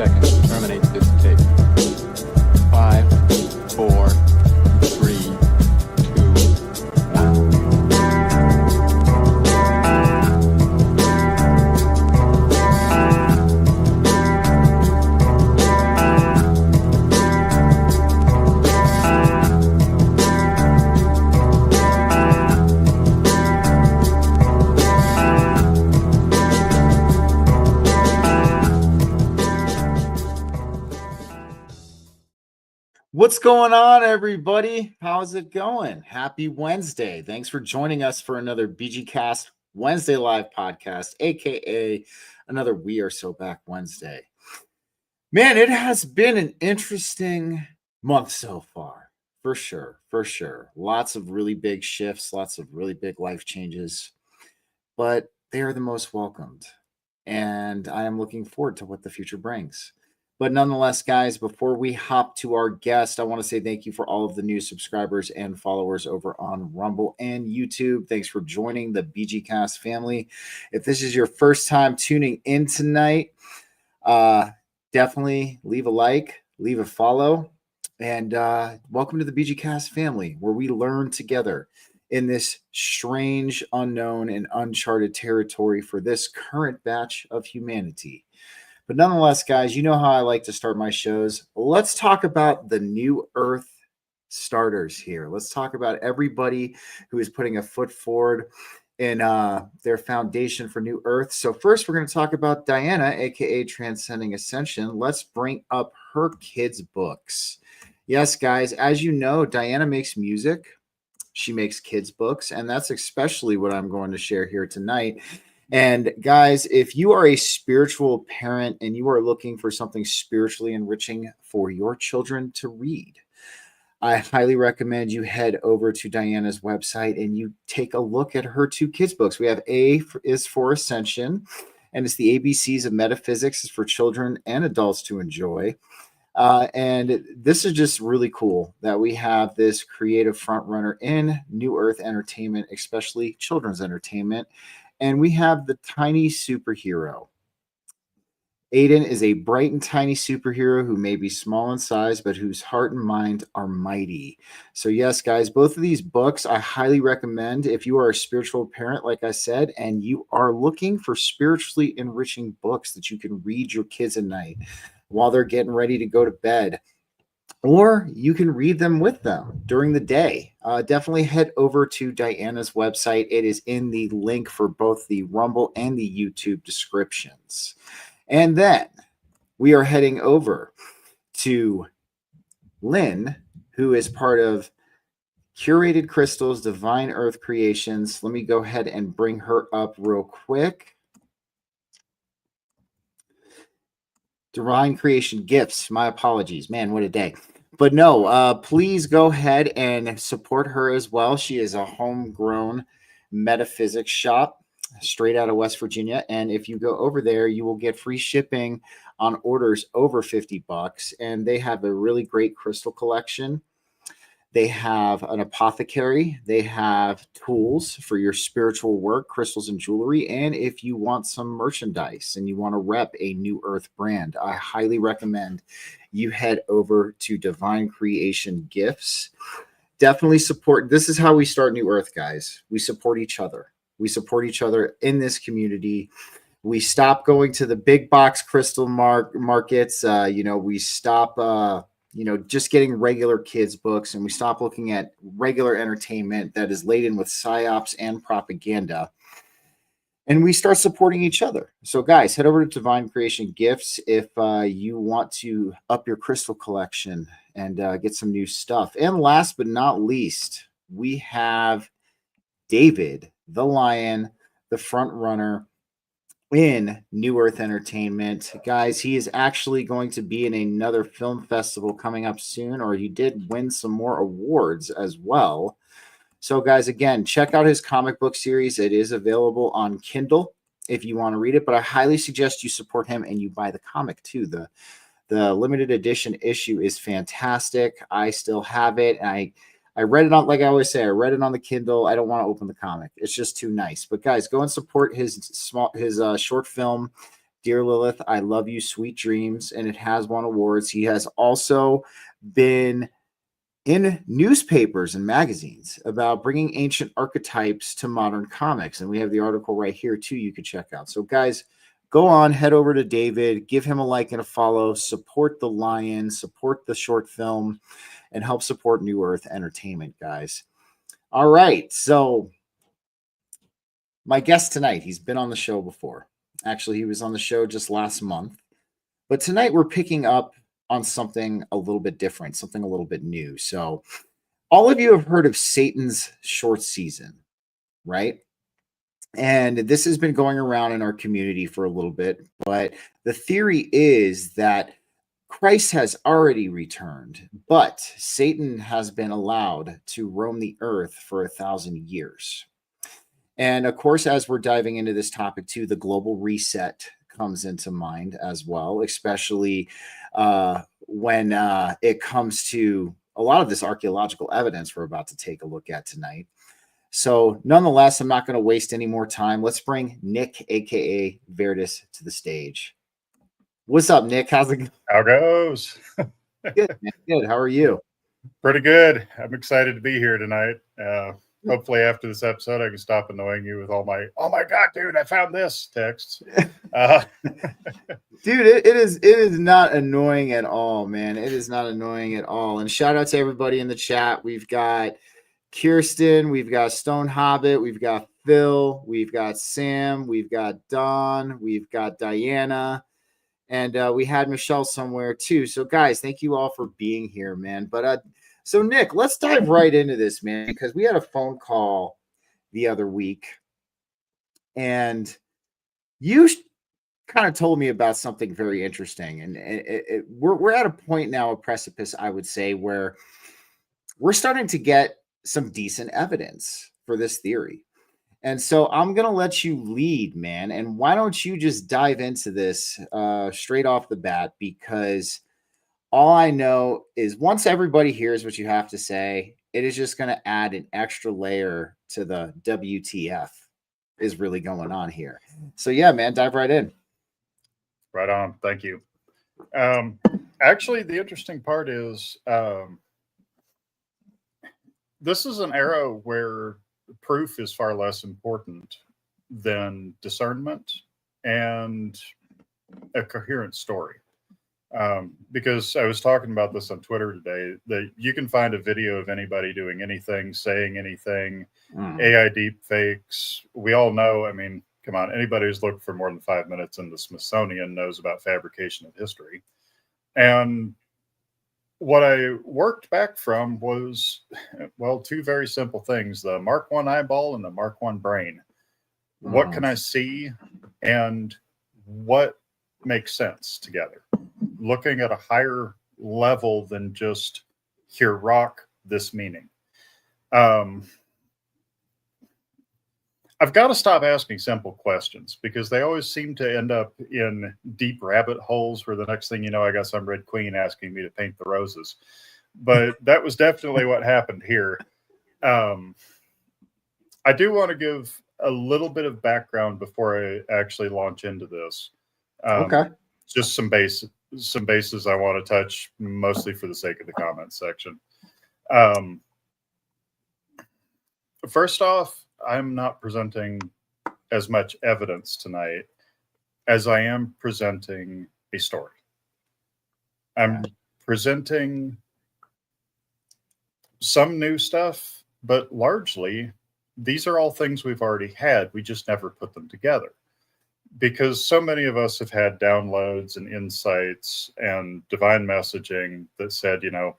seconds to terminate this tape. 5, 4, 3, 2, 1. What's going on, everybody? How's it going? Happy Wednesday. Thanks for joining us for another BG-Cast Wednesday live podcast, aka another We Are So Back Wednesday. Man, it has been an interesting month so far, for sure. Lots of really big shifts, lots of really big life changes, but they are the most welcomed. And I am looking forward to what the future brings. But nonetheless, guys, before we hop to our guest, I want to say thank you for all of the new subscribers and followers over on Rumble and YouTube. Thanks for joining the BG-Cast family. If this is your first time tuning in tonight, definitely leave a like, leave a follow, and welcome to the BG-Cast family, where we learn together in this strange, unknown, and uncharted territory for this current batch of humanity. But nonetheless, guys, you know how I like to start my shows. Let's talk about the New Earth starters here. Let's talk about everybody who is putting a foot forward in their foundation for New Earth. So first, we're going to talk about Dyanna, aka Transcending Ascension. Let's bring up her kids' books. Yes, guys, as you know, Dyanna makes music. She makes kids' books, and that's especially what I'm going to share here tonight. And guys, if you are a spiritual parent and you are looking for something spiritually enriching for your children to read, I highly recommend you head over to Dyanna's website and you take a look at her two kids' books. We have A is for Ascension, and it's the ABCs of Metaphysics. It's for children and adults to enjoy. And this is just really cool that we have this creative front runner in New Earth entertainment, especially children's entertainment. And we have the tiny superhero. Aiden is a bright and tiny superhero who may be small in size, but whose heart and mind are mighty. So yes, guys, both of these books I highly recommend if you are a spiritual parent, like I said, and you are looking for spiritually enriching books that you can read your kids at night while they're getting ready to go to bed. Or you can read them with them during the day. Definitely head over to Dyanna's website. It is in the link for both the Rumble and the YouTube descriptions. And then we are heading over to Lynn, who is part of Curated Crystals, Divine Earth Creations. Let me go ahead and bring her up real quick. Divine Creation Gifts. My apologies. Man, what a day. But no, please go ahead and support her as well. She is a homegrown metaphysics shop straight out of West Virginia. And if you go over there, you will get free shipping on orders over $50. And they have a really great crystal collection. They have an apothecary. They have tools for your spiritual work, crystals and jewelry. And if you want some merchandise and you want to rep a New Earth brand, I highly recommend you head over to Divine Creation Gifts. Definitely support. This is how we start New Earth, guys. We support each other. We support each other in this community. We stop going to the big box crystal markets. We stop just getting regular kids' books, and we stop looking at regular entertainment that is laden with psyops and propaganda. And we start supporting each other. So, guys, head over to Divine Creation Gifts if you want to up your crystal collection and get some new stuff. And last but not least, we have David, the Lion, the front runner in New Earth Entertainment. Guys, he is actually going to be in another film festival coming up soon, or he did win some more awards as well. So, guys, again, check out his comic book series. It is available on Kindle if you want to read it, but I highly suggest you support him and you buy the comic too. The limited edition issue is fantastic. I still have it. And I read it on, like I always say, I read it on the Kindle. I don't want to open the comic. It's just too nice. But guys, go and support his short film Dear Lilith, I love you, sweet dreams. And it has won awards. He has also been in newspapers and magazines about bringing ancient archetypes to modern comics. And we have the article right here, too, you can check out. So, guys, go on, head over to David, give him a like and a follow, support the Lion, support the short film, and help support New Earth Entertainment, guys. All right. So, my guest tonight, he's been on the show before. Actually, he was on the show just last month. But tonight we're picking up on something a little bit different, something a little bit new. So, all of you have heard of Satan's short season, right? And this has been going around in our community for a little bit, but the theory is that Christ has already returned, but Satan has been allowed to roam the earth for 1,000 years. And of course, as we're diving into this topic too, the global reset comes into mind as well, especially when it comes to a lot of this archaeological evidence we're about to take a look at tonight. So nonetheless, I'm not going to waste any more time. Let's bring Nick, aka Verdis, to the stage. What's up, Nick? How's it going? How goes? Good, man. Good. How are you? Pretty good. I'm excited to be here tonight. Hopefully after this episode, I can stop annoying you with all my, oh my God, dude, I found this texts. Dude, it is not annoying at all, man. It is not annoying at all. And shout out to everybody in the chat. We've got Kirsten, we've got Stone Hobbit, we've got Phil, we've got Sam, we've got Don, we've got Dyanna, and we had Michelle somewhere too. So guys, thank you all for being here, man. But so Nick, let's dive right into this, man, because we had a phone call the other week and you kind of told me about something very interesting. And we're at a point now, a precipice, I would say, where we're starting to get some decent evidence for this theory. And so I'm going to let you lead, man. And why don't you just dive into this straight off the bat? Because all I know is once everybody hears what you have to say, it is just going to add an extra layer to the WTF is really going on here. So yeah, man, dive right in. Right on. Thank you. Actually, the interesting part is this is an era where proof is far less important than discernment and a coherent story. Because I was talking about this on Twitter today, that you can find a video of anybody doing anything, saying anything, AI deep fakes. We all know, I mean, come on, anybody who's looked for more than 5 minutes in the Smithsonian knows about fabrication of history. And what I worked back from was, well, two very simple things, the Mark I eyeball and the Mark I brain. What can I see and what makes sense together? Looking at a higher level than just here rock, this meaning. I've got to stop asking simple questions because they always seem to end up in deep rabbit holes where the next thing you know, I got some Red Queen asking me to paint the roses. But that was definitely what happened here. I do want to give a little bit of background before I actually launch into this. Okay. Just some bases I want to touch, mostly for the sake of the comment section. First off, I'm not presenting as much evidence tonight as I am presenting a story. I'm presenting some new stuff, but largely these are all things we've already had. We just never put them together because so many of us have had downloads and insights and divine messaging that said, you know,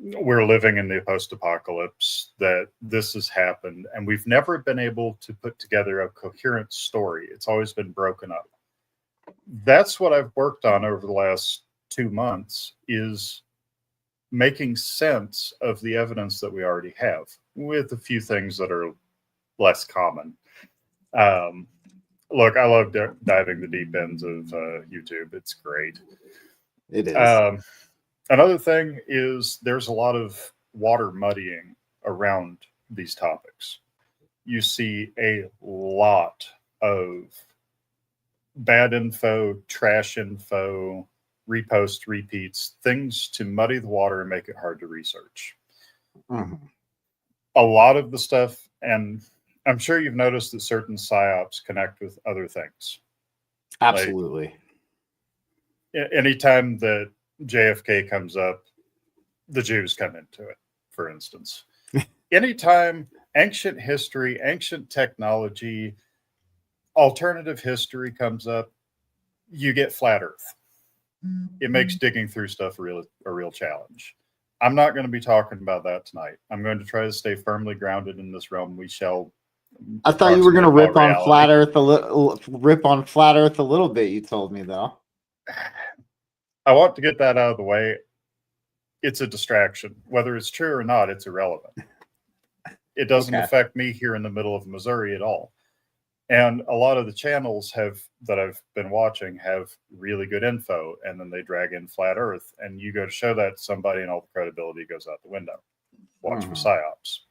we're living in the post-apocalypse, that this has happened, and we've never been able to put together a coherent story. It's always been broken up. That's what I've worked on over the last 2 months, is making sense of the evidence that we already have, with a few things that are less common. Look, I love diving the deep ends of YouTube. It's great. It is. Another thing is there's a lot of water muddying around these topics. You see a lot of bad info, trash info, repost, repeats, things to muddy the water and make it hard to research. Mhm. A lot of the stuff, and I'm sure you've noticed that certain psyops connect with other things. Absolutely. Anytime that JFK comes up, the Jews come into it, for instance. Anytime ancient history, ancient technology, alternative history comes up, you get flat Earth. It makes digging through stuff a real challenge. I'm not going to be talking about that tonight. I'm going to try to stay firmly grounded in this realm. We shall. I thought you were going to approximate rip on reality. flat Earth a little bit. You told me though. I want to get that out of the way. It's a distraction. Whether it's true or not, it's irrelevant. It doesn't Okay. affect me here in the middle of Missouri at all. And a lot of the channels that I've been watching have really good info, and then they drag in flat Earth, and you go to show that to somebody, and all the credibility goes out the window. Watch for psyops.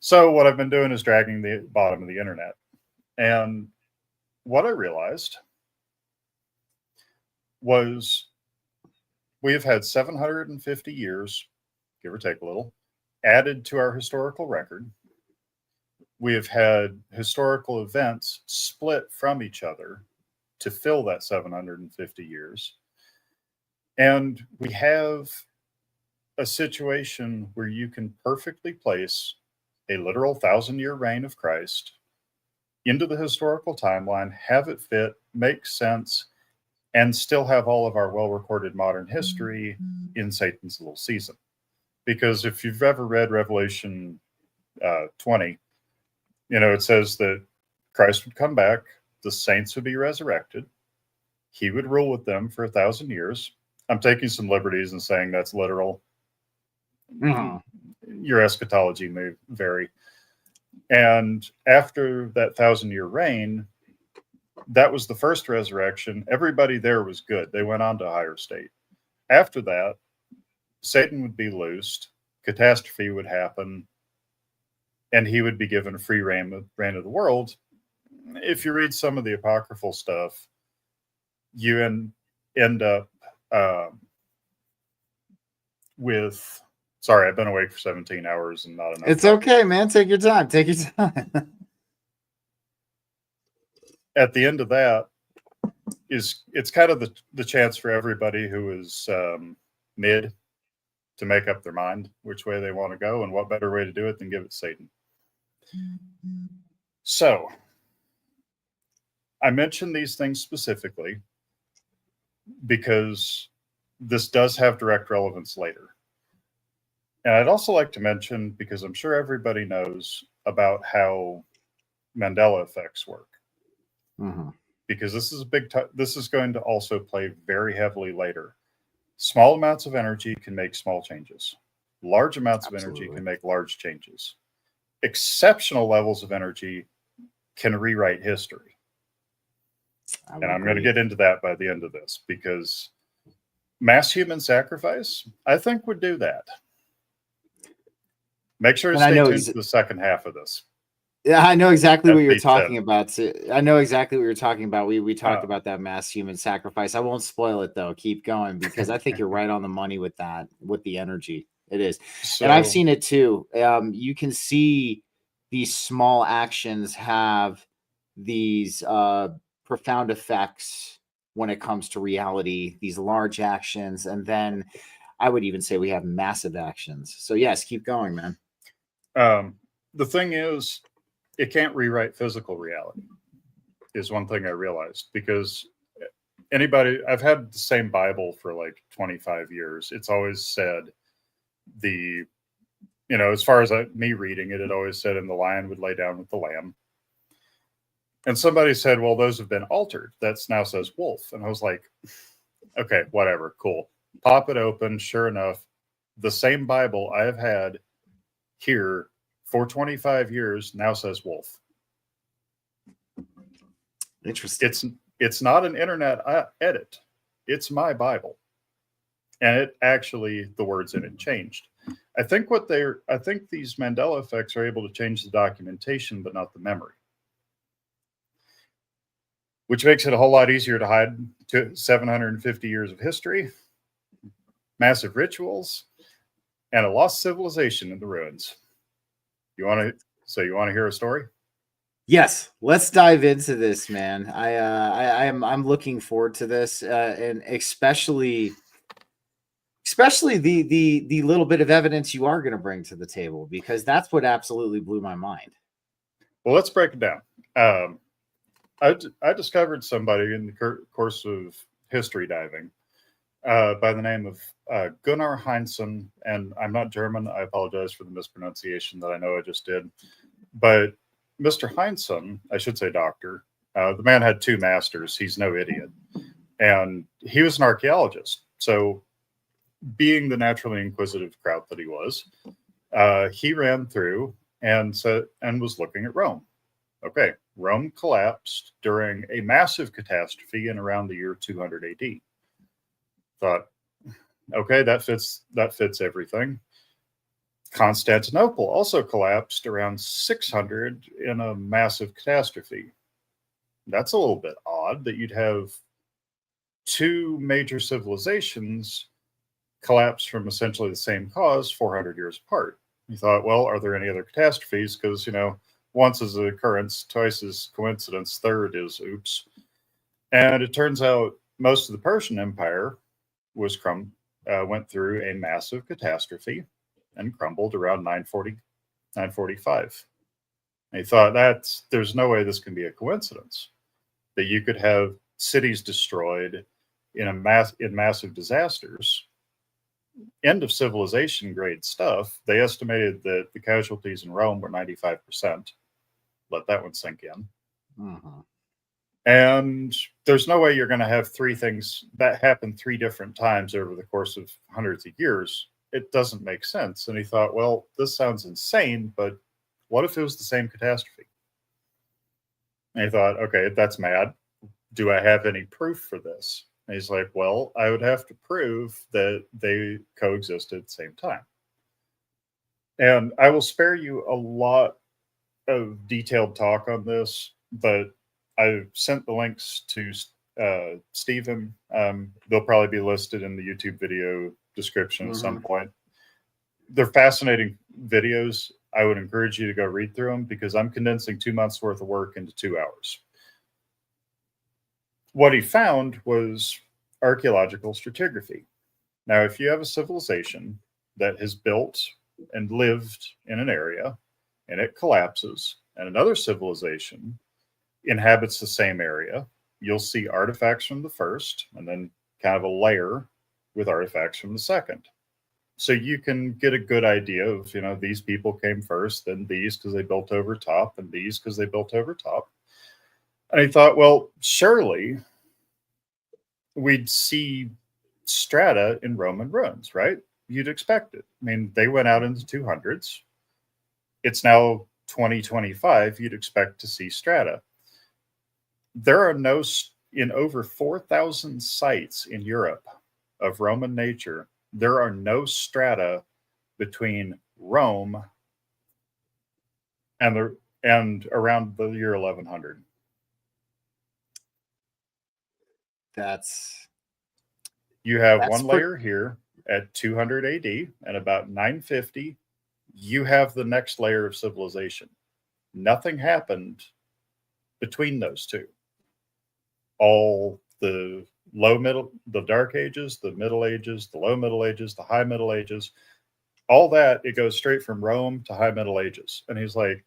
So what I've been doing is dragging the bottom of the internet, and what I realized was we have had 750 years, give or take a little, added to our historical record. We have had historical events split from each other to fill that 750 years. And we have a situation where you can perfectly place a literal 1,000-year reign of Christ into the historical timeline, have it fit, make sense, and still have all of our well-recorded modern history in Satan's little season. Because if you've ever read Revelation 20, it says that Christ would come back, the saints would be resurrected, he would rule with them for 1,000 years. I'm taking some liberties and saying that's literal. Your eschatology may vary. And after that 1,000-year reign, that was the first resurrection. Everybody there was good. They went on to a higher state. After that, Satan would be loosed, catastrophe would happen, and he would be given free reign of the world. If you read some of the apocryphal stuff, you end up with... Sorry, I've been awake for 17 hours and not enough. It's okay, man. Take your time. Take your time. At the end of that it's kind of the chance for everybody who is mid to make up their mind which way they want to go, and what better way to do it than give it to Satan. So I mention these things specifically because this does have direct relevance later. And I'd also like to mention, because I'm sure everybody knows about how Mandela effects work. Because this is this is going to also play very heavily later. Small amounts of energy can make small changes. Large amounts of energy can make large changes. Exceptional levels of energy can rewrite history. And I'm going to get into that by the end of this, because mass human sacrifice, I think, would do that. Make sure to stay tuned to the second half of this. Yeah, I know exactly what you're talking about. I know exactly what you're talking about. We talked about that mass human sacrifice. I won't spoil it though. Keep going, because I think you're right on the money with that, with the energy. It is. And I've seen it too. You can see these small actions have these profound effects when it comes to reality, these large actions. And then I would even say we have massive actions. So yes, keep going, man. The thing is, it can't rewrite physical reality, is one thing I realized, because I've had the same Bible for like 25 years. It's always said as far as me reading it, it always said, and the lion would lay down with the lamb. And somebody said, well, those have been altered. That now says wolf. And I was like, okay, whatever, cool. Pop it open. Sure enough, the same Bible I have had here for 25 years now says wolf. Interesting. It's not an internet edit. It's my Bible. And it actually, the words in it changed. I think these Mandela effects are able to change the documentation, but not the memory. which makes it a whole lot easier to hide to 750 years of history, massive rituals, and a lost civilization in the ruins. You want to hear a story? Yes, let's dive into this, man. I'm looking forward to this, and especially the little bit of evidence you are going to bring to the table, because that's what absolutely blew my mind. Well, let's break it down. I discovered somebody in the course of history diving by the name of Gunnar Heinsohn, and I'm not German. I apologize for the mispronunciation that I know I just did. But Mr. Heinsohn, I should say doctor, the man had 2 masters. He's no idiot. And he was an archaeologist. So being the naturally inquisitive crowd that he was, he ran through and was looking at Rome. Okay, Rome collapsed during a massive catastrophe in around the year 200 AD. Thought, okay, that fits everything. Constantinople also collapsed around 600 in a massive catastrophe. That's a little bit odd that you'd have 2 major civilizations collapse from essentially the same cause 400 years apart. You thought, well, are there any other catastrophes? Because, once is an occurrence, twice is coincidence, third is oops. And it turns out most of the Persian Empire went through a massive catastrophe and crumbled around 945. And he thought, there's no way this can be a coincidence, that you could have cities destroyed in massive disasters, end of civilization grade stuff. They estimated that the casualties in Rome were 95%. Let that one sink in. Mm-hmm. And there's no way you're going to have 3 things that happen 3 different times over the course of hundreds of years. It doesn't make sense. And he thought, well, this sounds insane, but what if it was the same catastrophe? And he thought, okay, that's mad. Do I have any proof for this? And he's like, well, I would have to prove that they coexisted at the same time. And I will spare you a lot of detailed talk on this, but I've sent the links to Stephen. They'll probably be listed in the YouTube video description at some point. They're fascinating videos. I would encourage you to go read through them, because I'm condensing 2 months worth of work into 2 hours. What he found was archaeological stratigraphy. Now, if you have a civilization that has built and lived in an area and it collapses, and another civilization inhabits the same area, you'll see artifacts from the first, and then kind of a layer with artifacts from the second. So you can get a good idea of, these people came first, then these because they built over top, and these because they built over top. And I thought, well, surely we'd see strata in Roman ruins, right? You'd expect it. I mean, they went out into 200s. It's now 2025. You'd expect to see strata. There are in over 4,000 sites in Europe of Roman nature, there are no strata between Rome and around the year 1100. You have one layer here at 200 AD, and about 950, you have the next layer of civilization. Nothing happened between those 2. All the the Dark Ages, the Middle Ages, the Low Middle Ages, the High Middle Ages, all that, it goes straight from Rome to High Middle Ages. And he's like,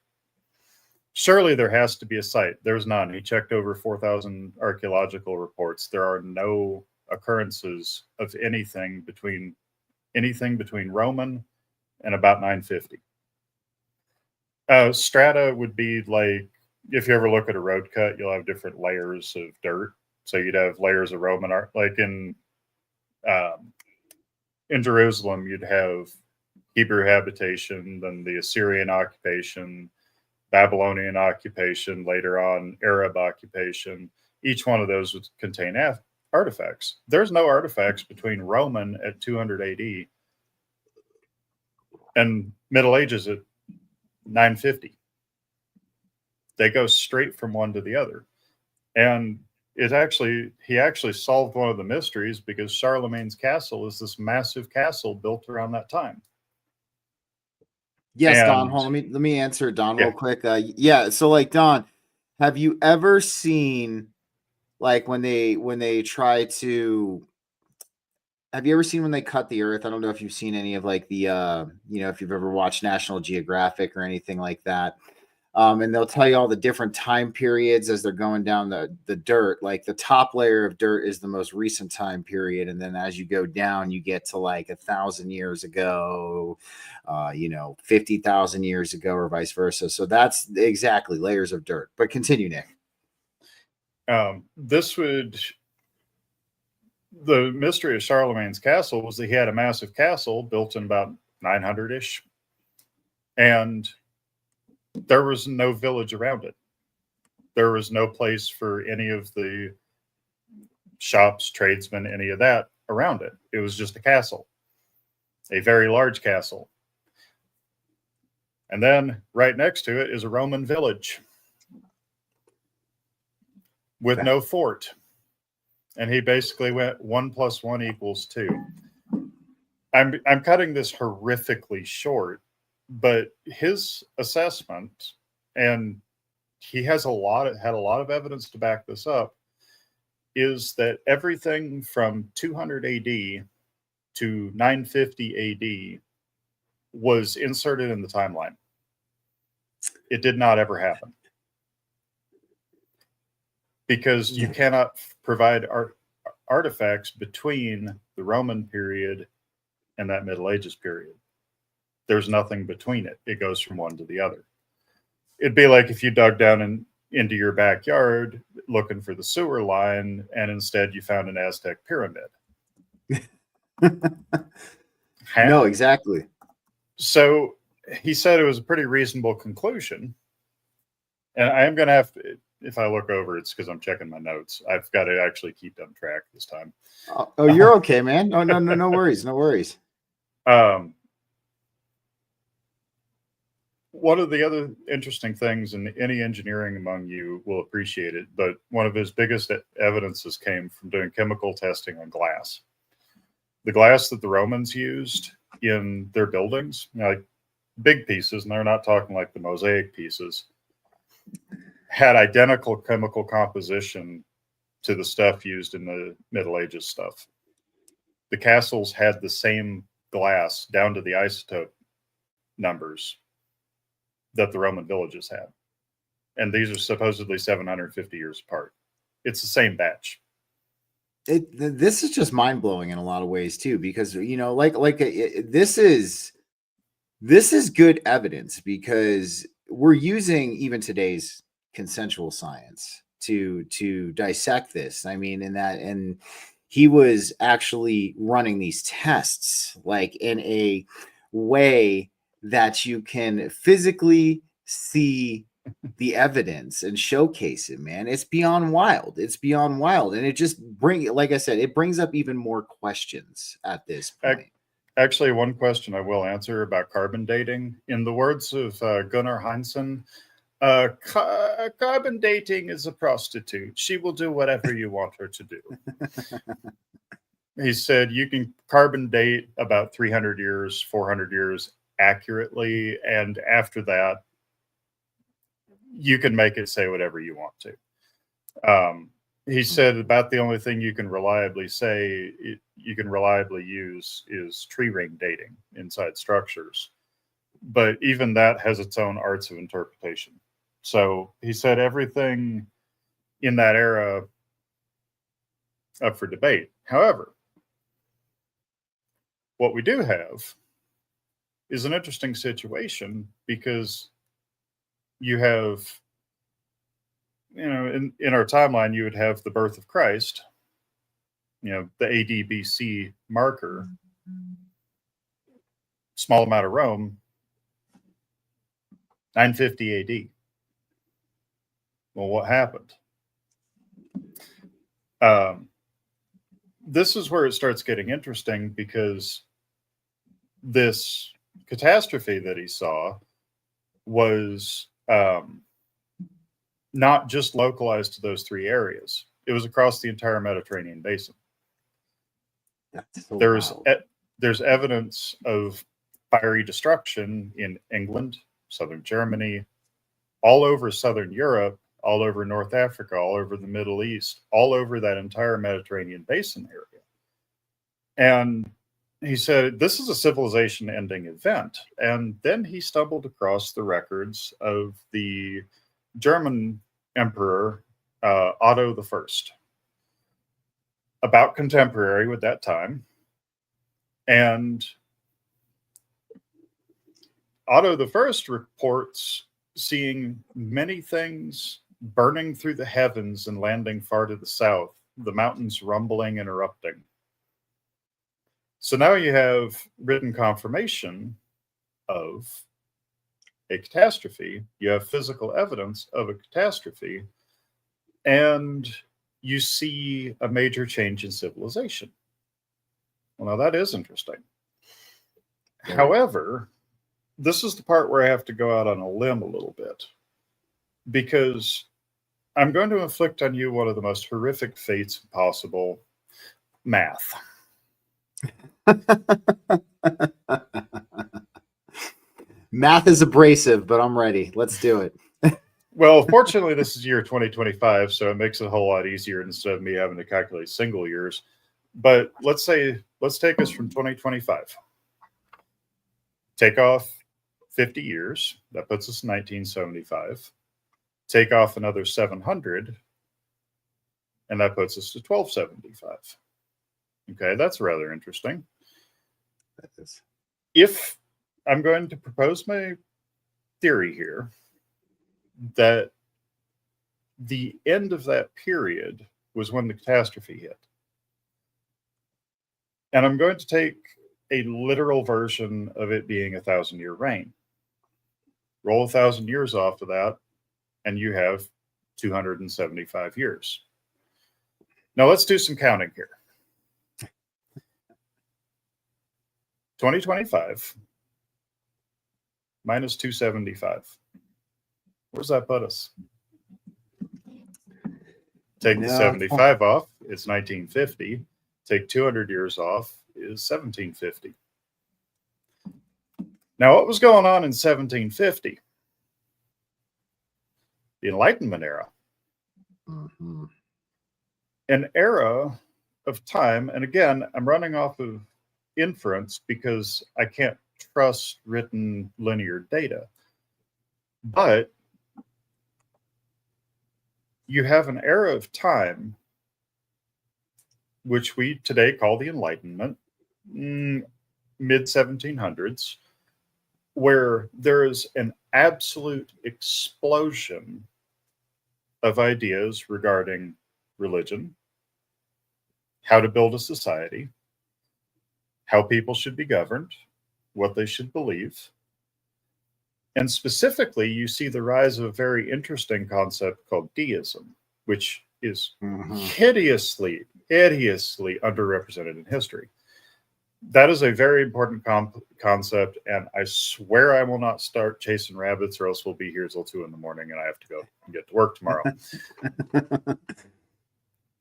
surely there has to be a site. There's none. He checked over 4,000 archaeological reports. There are no occurrences of anything between Roman and about 950. Strata would be like, if you ever look at a road cut, you'll have different layers of dirt. So you'd have layers of Roman art, like in Jerusalem, you'd have Hebrew habitation, then the Assyrian occupation, Babylonian occupation, later on Arab occupation. Each one of those would contain artifacts. There's no artifacts between Roman at 200 AD and Middle Ages at 950. They go straight from one to the other. And he actually solved one of the mysteries, because Charlemagne's castle is this massive castle built around that time. Yes, Don. And Hold on, let me answer Don Yeah. real quick. Yeah, so like Don, have you ever seen like when they try to have you ever seen when they cut the earth? I don't know if you've seen any of like the if you've ever watched National Geographic or anything like that. And they'll tell you all the different time periods as they're going down the dirt. Like the top layer of dirt is the most recent time period, and then as you go down, you get to like 1,000 years ago, 50,000 years ago, or vice versa. So that's exactly layers of dirt. But continue, Nick. The mystery of Charlemagne's castle was that he had a massive castle built in about 900-ish, and there was no village around it. There was no place for any of the shops, tradesmen, any of that around it. It was just a castle, a very large castle. And then right next to it is a Roman village with no fort. And he basically went 1 + 1 = 2. I'm cutting this horrifically short, but his assessment, and he has had a lot of evidence to back this up, is that everything from 200 AD to 950 AD was inserted in the timeline. It did not ever happen, because you cannot provide artifacts between the Roman period and that Middle Ages period. There's nothing between it. It goes from one to the other. It'd be like if you dug down into your backyard looking for the sewer line, and instead you found an Aztec pyramid. No, exactly. So he said it was a pretty reasonable conclusion. And I am going to have to, if I look over, it's because I'm checking my notes. I've got to actually keep them track this time. Oh, you're okay, man. No worries. No worries. One of the other interesting things, and any engineering among you will appreciate it, but one of his biggest evidences came from doing chemical testing on glass. The glass that the Romans used in their buildings, like big pieces, and they're not talking like the mosaic pieces, had identical chemical composition to the stuff used in the Middle Ages stuff. The castles had the same glass down to the isotope numbers that the Roman villages had. And these are supposedly 750 years apart. It's the same batch. This is just mind-blowing in a lot of ways too, because this is good evidence, because we're using even today's consensual science to dissect this. I mean, and he was actually running these tests like in a way that you can physically see the evidence and showcase it, man. It's beyond wild. It's beyond wild. And it just like I said, it brings up even more questions at this point. Actually, one question I will answer about carbon dating. In the words of Gunnar Heinsohn, carbon dating is a prostitute. She will do whatever you want her to do. He said you can carbon date about 300 years, 400 years accurately, and after that, you can make it say whatever you want to. He said about the only thing you can reliably use is tree ring dating inside structures. But even that has its own arts of interpretation. So he said everything in that era up for debate. However, what we do have is an interesting situation, because you have, in our timeline, you would have the birth of Christ, the AD BC marker, small amount of Rome, 950 AD. Well, what happened? This is where it starts getting interesting, because this catastrophe that he saw was not just localized to those three areas. It was across the entire Mediterranean basin. That's so There's wild. there's evidence of fiery destruction in England, southern Germany, all over southern Europe, all over North Africa, all over the Middle East, all over that entire Mediterranean basin area. And he said, this is a civilization ending event. And then he stumbled across the records of the German emperor, Otto I, about contemporary with that time. And Otto I reports seeing many things burning through the heavens and landing far to the south, the mountains rumbling and erupting. So now you have written confirmation of a catastrophe. You have physical evidence of a catastrophe, and you see a major change in civilization. Well, now that is interesting. Yeah. However, this is the part where I have to go out on a limb a little bit, because I'm going to inflict on you one of the most horrific fates possible: math. Math is abrasive, but I'm ready. Let's do it. Well, fortunately, this is year 2025, so it makes it a whole lot easier instead of me having to calculate single years. But let's take us from 2025. Take off 50 years. That puts us in 1975. Take off another 700, and that puts us to 1275. Okay, that's rather interesting. That is. If I'm going to propose my theory here, that the end of that period was when the catastrophe hit. And I'm going to take a literal version of it being 1,000-year reign. Roll 1,000 years off of that, and you have 275 years. Now let's do some counting here. 2025 minus 275. Where does that put us? Take the 75 off, it's 1950. Take 200 years off is 1750. Now, what was going on in 1750? The Enlightenment era. Mm-hmm. An era of time, and again, I'm running off of inference because I can't trust written linear data. But you have an era of time which we today call the Enlightenment, mid 1700s, where there is an absolute explosion of ideas regarding religion, how to build a society, how people should be governed, what they should believe. And specifically, you see the rise of a very interesting concept called deism, which is hideously underrepresented in history. That is a very important concept, and I swear I will not start chasing rabbits, or else we'll be here till 2 a.m. and I have to go and get to work tomorrow.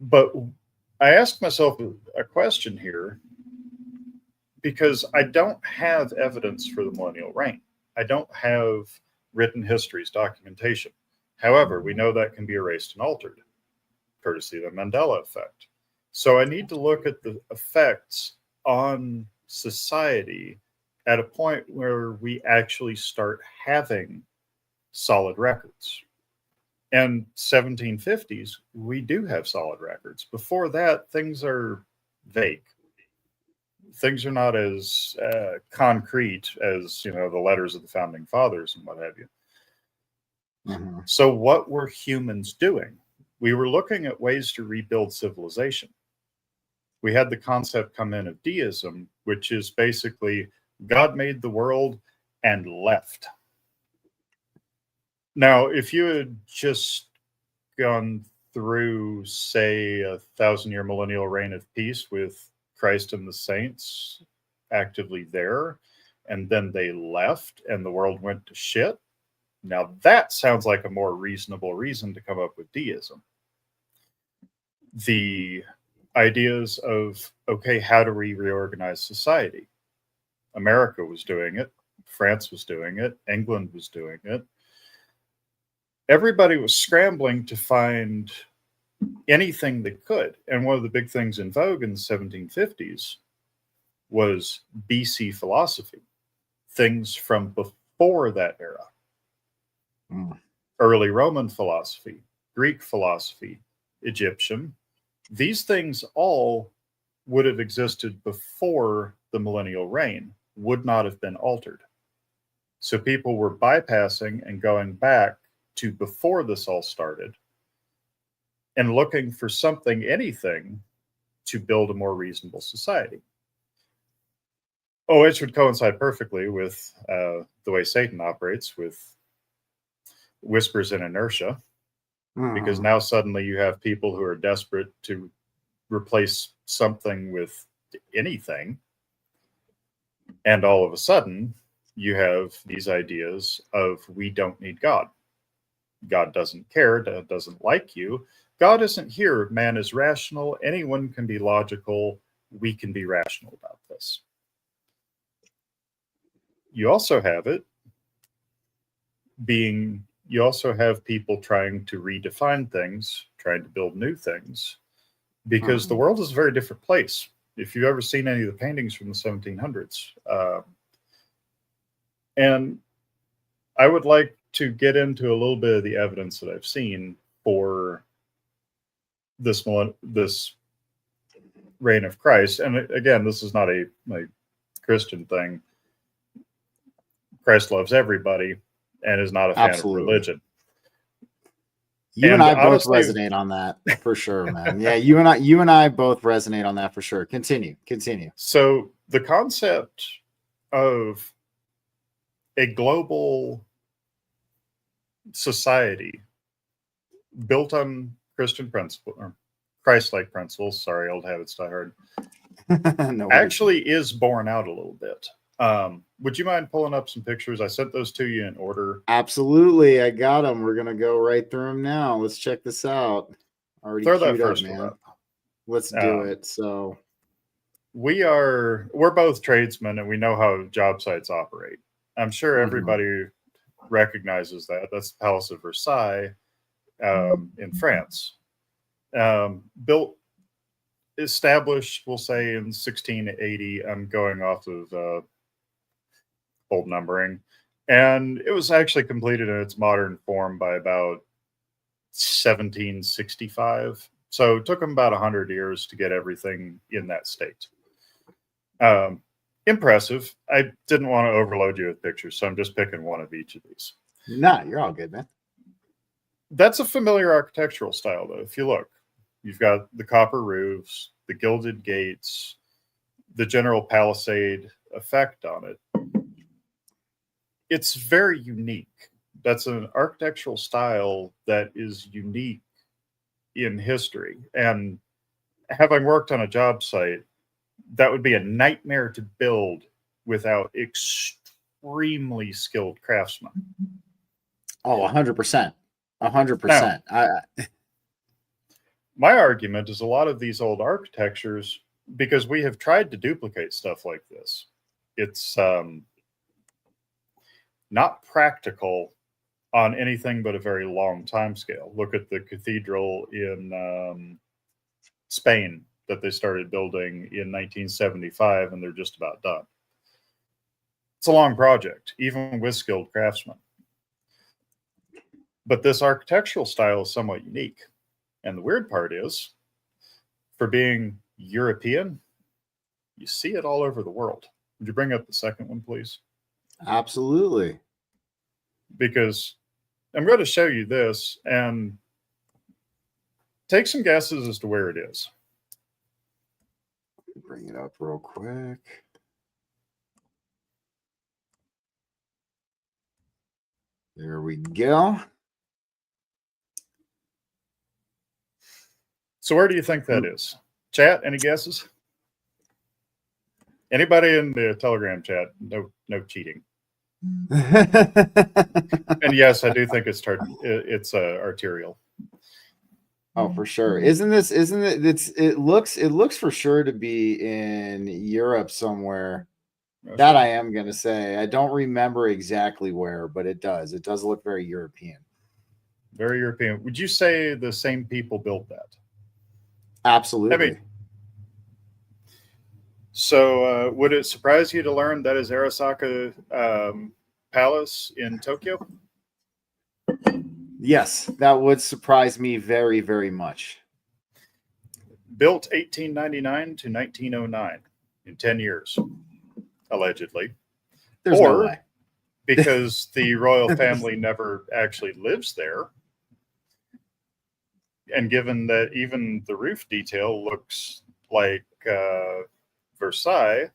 But I asked myself a question here, because I don't have evidence for the millennial reign. I don't have written histories, documentation. However, we know that can be erased and altered, courtesy of the Mandela effect. So I need to look at the effects on society at a point where we actually start having solid records. And 1750s, we do have solid records. Before that, things are vague. Things are not as concrete as, the letters of the founding fathers and what have you. Mm-hmm. So what were humans doing? We were looking at ways to rebuild civilization. We had the concept come in of deism, which is basically God made the world and left. Now, if you had just gone through, say, 1,000-year millennial reign of peace with Christ and the saints actively there, and then they left and the world went to shit, now that sounds like a more reasonable reason to come up with deism. the ideas of, okay, how do we reorganize society? America was doing it. France was doing it. England was doing it. Everybody was scrambling to find anything they could. And one of the big things in vogue in the 1750s was BC philosophy, things from before that era. Early Roman philosophy, Greek philosophy, Egyptian. These things all would have existed before the millennial reign, would not have been altered. So people were bypassing and going back to before this all started and looking for something, anything, to build a more reasonable society. Oh, which would coincide perfectly with the way Satan operates, with whispers and inertia, because now suddenly you have people who are desperate to replace something with anything. And all of a sudden, you have these ideas of, we don't need God. God doesn't care, doesn't like you. God isn't here. Man is rational. Anyone can be logical. We can be rational about this. You also have it being, you also have people trying to redefine things, trying to build new things, because the world is a very different place. If you've ever seen any of the paintings from the 1700s, and I would like to get into a little bit of the evidence that I've seen for this reign of Christ. And again, this is not a Christian thing. Christ loves everybody and is not a fan of religion. You and I both resonate on that for sure, man. Yeah, you and I both resonate on that for sure. Continue. So the concept of a global society built on Christian principle or Christ-like principles, sorry, old habits die hard, actually is borne out a little bit. Would you mind pulling up some pictures? I sent those to you in order. Absolutely. I got them. We're going to go right through them now. Let's check this out. Already throw that queued first up, one man. up. Let's do it. So we're both tradesmen and we know how job sites operate. I'm sure everybody recognizes that. That's the Palace of Versailles in France. Established, we'll say, in 1680. I'm going off of old numbering. And it was actually completed in its modern form by about 1765. So it took them about 100 years to get everything in that state. Impressive. I didn't want to overload you with pictures, so I'm just picking one of each of these. Nah, you're all good, man. That's a familiar architectural style, though. If you look, you've got the copper roofs, the gilded gates, the general palisade effect on it. It's very unique. That's an architectural style that is unique in history. And having worked on a job site, that would be a nightmare to build without extremely skilled craftsmen. Oh, 100%. 100%. My argument is a lot of these old architectures, because we have tried to duplicate stuff like this, it's not practical on anything but a very long time scale. Look at the cathedral in Spain that they started building in 1975, and they're just about done. It's a long project, even with skilled craftsmen. But this architectural style is somewhat unique. And the weird part is, for being European, you see it all over the world. Would you bring up the second one, please? Absolutely. Because I'm going to show you this and take some guesses as to where it is. Bring it up real quick. There we go. So where do you think that is? Chat, any guesses? Anybody in the Telegram chat? No cheating. And yes, I do think it's arterial. Oh, for sure. Isn't it? It looks for sure to be in Europe somewhere. That I am gonna say. I don't remember exactly where, but it does. It does look very European. Very European. Would you say the same people built that? Absolutely. So, would it surprise you to learn that is Arasaka Palace in Tokyo? Yes, that would surprise me very, very much. Built 1899 to 1909 in 10 years, allegedly. There's no Or way. because the royal family never actually lives there. And given that even the roof detail looks like Versailles,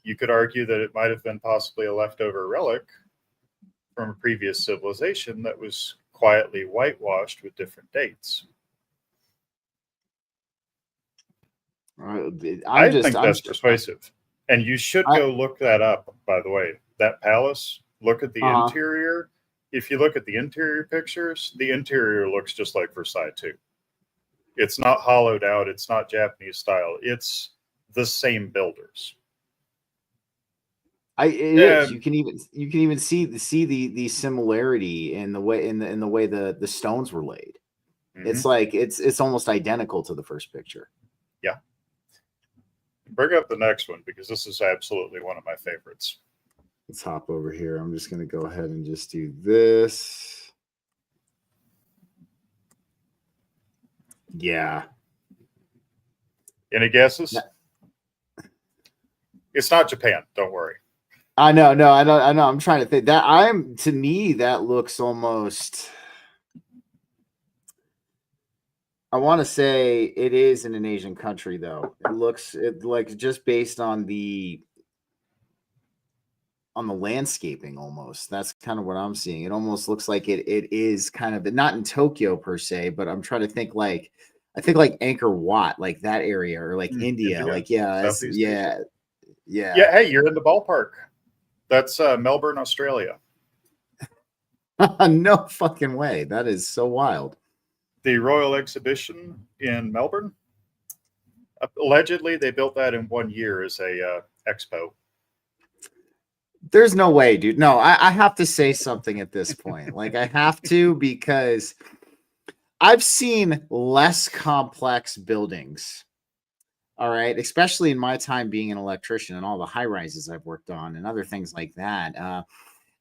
you could argue that it might have been possibly a leftover relic from a previous civilization that was quietly whitewashed with different dates. I think that's persuasive. And you should go look that up, by the way. That palace, look at the interior. If you look at the interior pictures, the interior looks just like Versailles too. It's not hollowed out. It's not Japanese style. It's the same builders. It is. You can even see the similarity in the way in the way the stones were laid. Mm-hmm. It's like it's almost identical to the first picture. Yeah. Bring up the next one because this is absolutely one of my favorites. Let's hop over here. I'm just going to go ahead and just do this. Yeah. Any guesses? No. It's not Japan. Don't worry. I know. No, I know. I'm trying to think to me, that looks almost, I want to say it is in an Asian country though. It like just based on the landscaping almost. That's kind of what I'm seeing. It almost looks like it is kind of not in Tokyo per se, but I'm trying to think like Angkor Wat, like that area, or like India. Like yeah. Hey, you're in the ballpark. That's Melbourne, Australia. No fucking way. That is so wild. The Royal Exhibition in Melbourne. Allegedly, they built that in 1 year as a expo. There's no way, dude. No, I have to say something at this point. Like I have to, because I've seen less complex buildings. All right. Especially in my time being an electrician and all the high rises I've worked on and other things like that.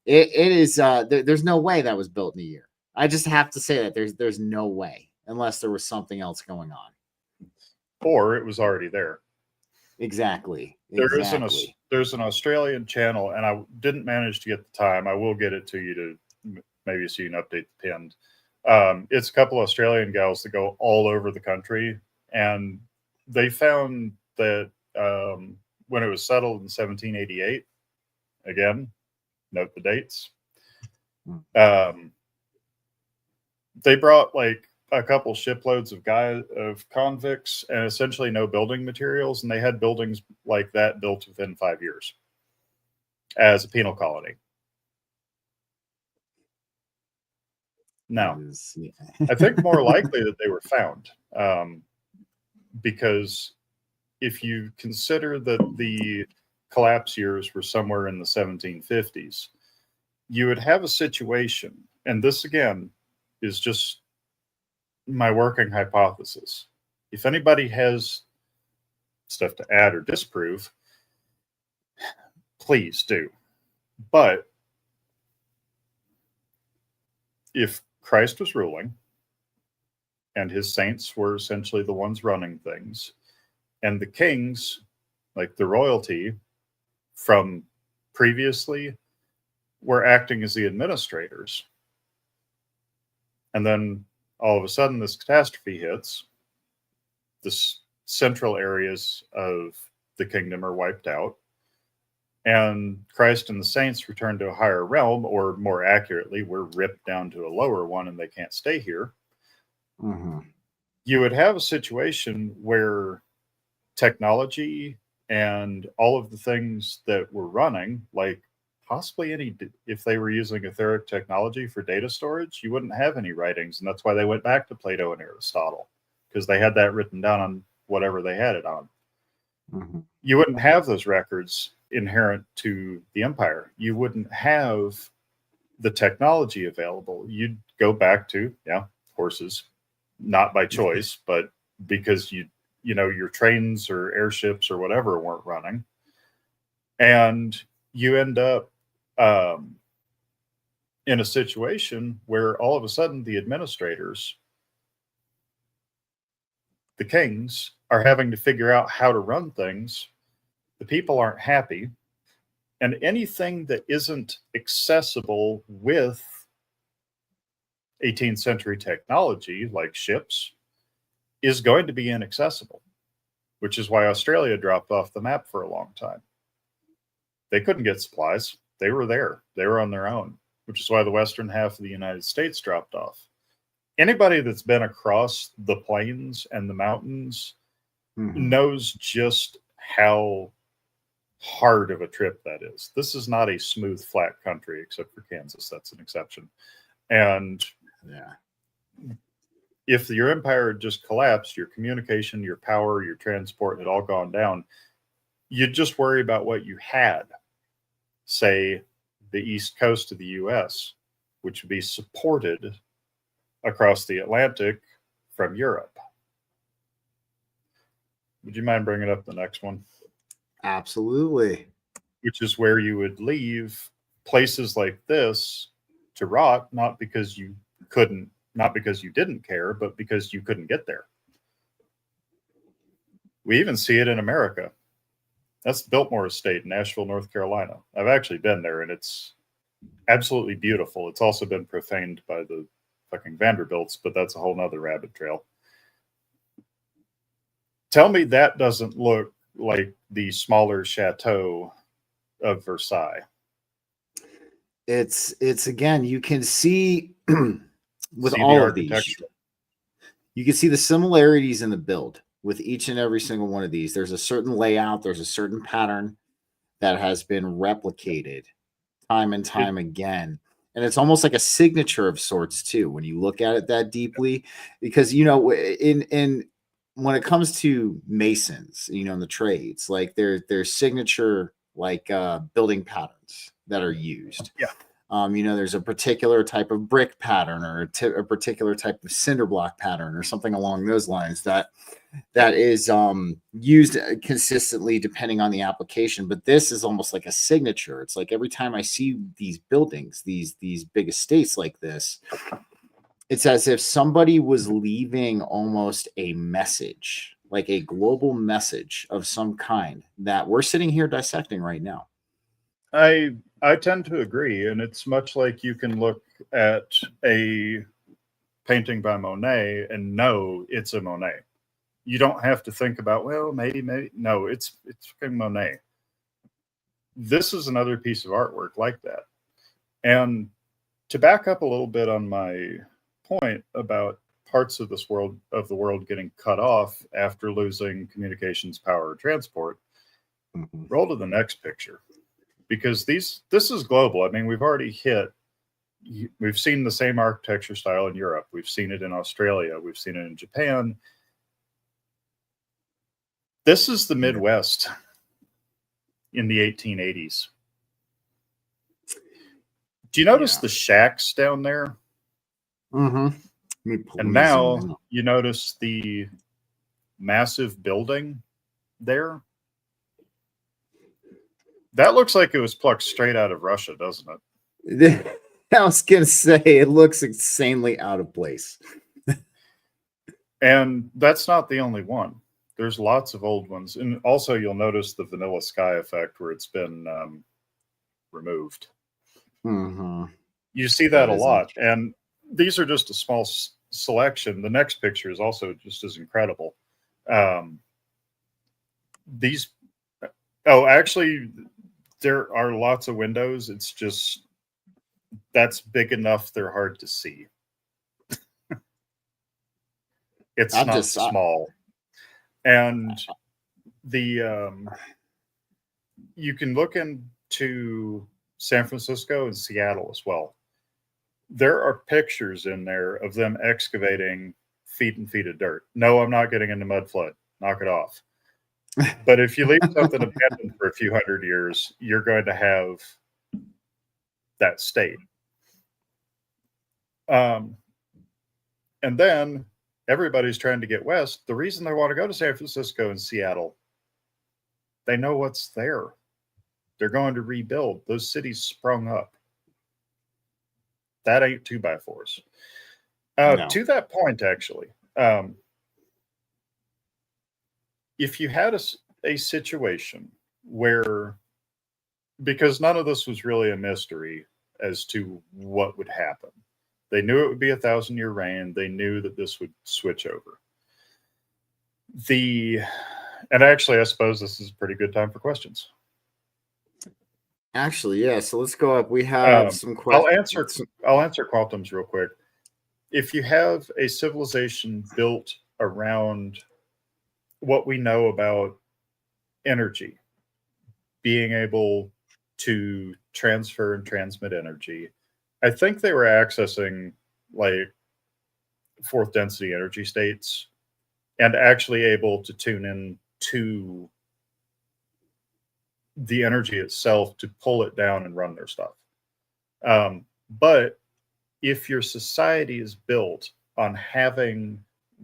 It is there's no way that was built in a year. I just have to say that there's no way, unless there was something else going on. Or it was already there. Exactly. There's an Australian channel, and I didn't manage to get the time. I will get it to you to maybe so you can update the pinned. It's a couple of Australian gals that go all over the country, and they found that when it was settled in 1788, again, note the dates, they brought like a couple shiploads of convicts and essentially no building materials, and they had buildings like that built within 5 years as a penal colony. Now, I think more likely that they were found. Because if you consider that the collapse years were somewhere in the 1750s, you would have a situation, and this again is just my working hypothesis. If anybody has stuff to add or disprove, please do. But if Christ was ruling, and his saints were essentially the ones running things, and the kings, like the royalty from previously, were acting as the administrators. And then all of a sudden this catastrophe hits, the central areas of the kingdom are wiped out, and Christ and the saints return to a higher realm, or more accurately, we're ripped down to a lower one and they can't stay here. Mm-hmm. You would have a situation where technology and all of the things that were running, like possibly any, if they were using etheric technology for data storage, you wouldn't have any writings. And that's why they went back to Plato and Aristotle, because they had that written down on whatever they had it on. Mhm. You wouldn't have those records inherent to the empire. You wouldn't have the technology available. You'd go back to, horses, not by choice, but because your trains or airships or whatever weren't running. And you end up in a situation where all of a sudden the administrators, the kings, are having to figure out how to run things. The people aren't happy. And anything that isn't accessible with 18th century technology, like ships, is going to be inaccessible, which is why Australia dropped off the map for a long time. They couldn't get supplies. They were there. They were on their own, which is why the western half of the United States dropped off. Anybody that's been across the plains and the mountains knows just how hard of a trip that is. This is not a smooth, flat country, except for Kansas. That's an exception. And if your empire had just collapsed, your communication, your power, your transport had all gone down, you'd just worry about what you had, say, the east coast of the U.S., which would be supported across the Atlantic from Europe. Would you mind bringing up the next one? Absolutely. Which is where you would leave places like this to rot, not because you couldn't, not because you didn't care, but because you couldn't get there. We even see it in America. That's Biltmore Estate in Nashville, North Carolina. I've actually been there, and it's absolutely beautiful. It's also been profaned by the fucking Vanderbilts, but that's a whole nother rabbit trail. Tell me that doesn't look like the smaller chateau of Versailles. It's again, you can see with all of these, you can see the similarities in the build with each and every single one of these. There's a certain layout, there's a certain pattern that has been replicated time and time again. And it's almost like a signature of sorts too, when you look at it that deeply, because in when it comes to masons, in the trades, like there's signature like building patterns that are used. Yeah. There's a particular type of brick pattern or a particular type of cinder block pattern or something along those lines that is used consistently depending on the application. But this is almost like a signature. It's like every time I see these buildings, these big estates like this, it's as if somebody was leaving almost a message, like a global message of some kind that we're sitting here dissecting right now. I tend to agree, and it's much like you can look at a painting by Monet and know it's a Monet. You don't have to think about, well, maybe. No, it's fucking Monet. This is another piece of artwork like that. And to back up a little bit on my point about parts of the world getting cut off after losing communications, power, or transport, roll to the next picture. Because this is global. I mean, we've seen the same architecture style in Europe. We've seen it in Australia. We've seen it in Japan. This is the Midwest in the 1880s. Do you notice the shacks down there? Mm-hmm. And now you notice the massive building there. That looks like it was plucked straight out of Russia, doesn't it? I was going to say, it looks insanely out of place. And that's not the only one. There's lots of old ones. And also you'll notice the vanilla sky effect where it's been removed. Mm-hmm. You see that a lot. And these are just a small selection. The next picture is also just as incredible. Actually, there are lots of windows. It's just, that's big enough they're hard to see. It's not small. And you can look into San Francisco and Seattle as well. There are pictures in there of them excavating feet and feet of dirt. No, I'm not getting into mud flood. Knock it off. But if you leave something abandoned for a few hundred years, you're going to have that state. And then everybody's trying to get west. The reason they want to go to San Francisco and Seattle, they know what's there. They're going to rebuild. Those cities sprung up. That ain't 2x4s. No. To that point, actually, if you had a situation where, because none of this was really a mystery as to what would happen, they knew it would be 1,000-year reign. They knew that this would switch over. And actually, I suppose this is a pretty good time for questions. Actually, yeah. So let's go up. We have some questions. I'll answer Quantum's real quick. If you have a civilization built around what we know about energy, being able to transfer and transmit energy, I think they were accessing like fourth density energy states and actually able to tune in to the energy itself to pull it down and run their stuff. But if your society is built on having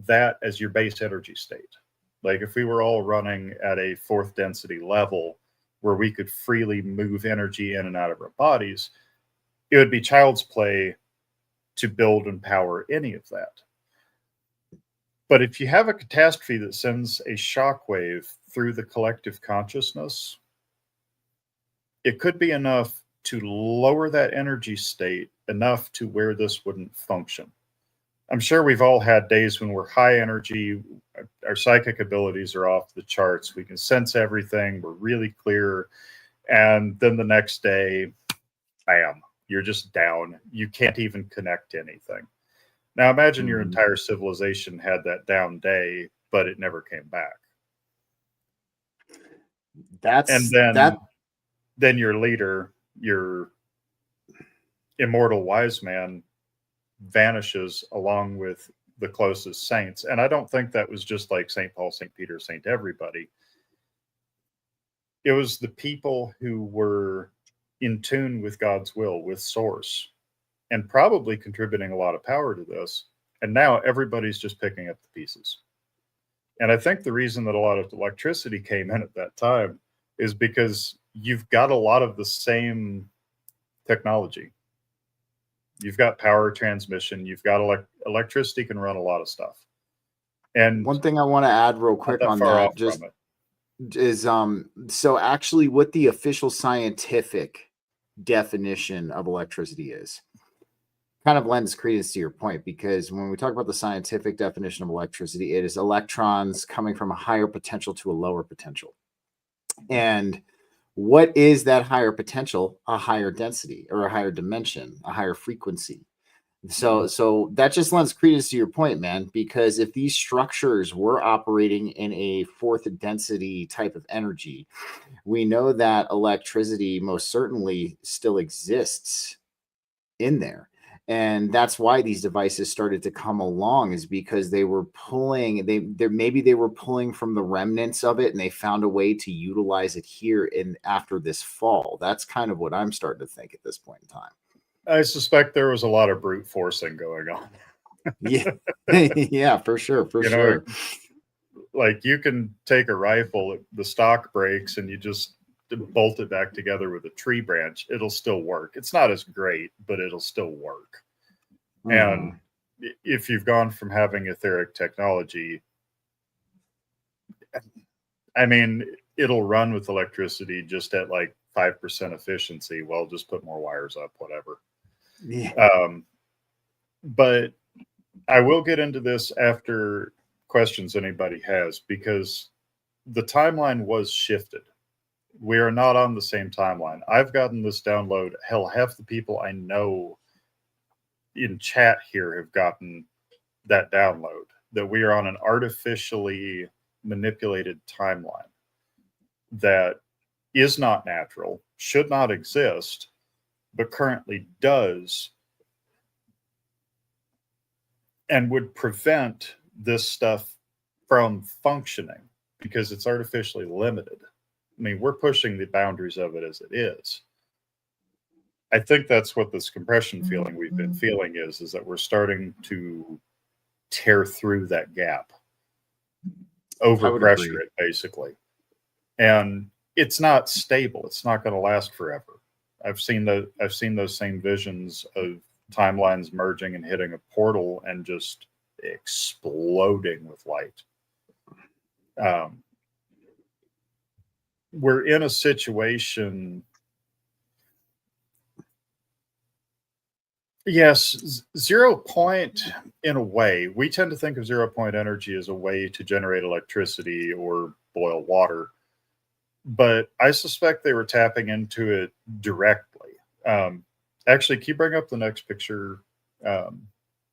that as your base energy state, like if we were all running at a fourth density level where we could freely move energy in and out of our bodies, it would be child's play to build and power any of that. But if you have a catastrophe that sends a shockwave through the collective consciousness, it could be enough to lower that energy state enough to where this wouldn't function. I'm sure we've all had days when we're high energy, our psychic abilities are off the charts, we can sense everything, we're really clear, and then the next day, bam, you're just down. You can't even connect to anything. Now imagine your entire civilization had that down day, but it never came back. Then your leader, your immortal wise man, vanishes along with the closest saints. And I don't think that was just like St. Paul, St. Peter, St. Everybody. It was the people who were in tune with God's will, with source, and probably contributing a lot of power to this. And now everybody's just picking up the pieces. And I think the reason that a lot of electricity came in at that time is because you've got a lot of the same technology. You've got power transmission, you've got electricity can run a lot of stuff. And one thing I want to add real quick on that just is so actually what the official scientific definition of electricity is kind of lends credence to your point, because when we talk about the scientific definition of electricity, it is electrons coming from a higher potential to a lower potential. And what is that higher potential? A higher density or a higher dimension, a higher frequency. So that just lends credence to your point, man, because if these structures were operating in a fourth density type of energy, we know that electricity most certainly still exists in there. And that's why these devices started to come along, is because they were pulling, maybe they were pulling from the remnants of it, and they found a way to utilize it here after this fall. That's kind of what I'm starting to think at this point in time. I suspect there was a lot of brute forcing going on. Yeah, yeah, for sure, sure. Like you can take a rifle, the stock breaks, and you just bolt it back together with a tree branch. It'll still work. It's not as great, but it'll still work. And if you've gone from having etheric technology, I mean, it'll run with electricity just at like 5% efficiency. Well, just put more wires up, whatever. Yeah. But I will get into this after questions anybody has, because the timeline was shifted. We are not on the same timeline. I've gotten this download. Hell, half the people I know in chat here have gotten that download, that we are on an artificially manipulated timeline that is not natural, should not exist, but currently does, and would prevent this stuff from functioning because it's artificially limited. I mean, we're pushing the boundaries of it as it is. I think that's what this compression feeling we've been feeling is that we're starting to tear through that gap, overpressure it basically. And it's not stable. It's not going to last forever. I've seen those same visions of timelines merging and hitting a portal and just exploding with light. We're in a situation. Yes, 0 point in a way. We tend to think of 0 point energy as a way to generate electricity or boil water, but I suspect they were tapping into it directly. Actually, can you bring up the next picture,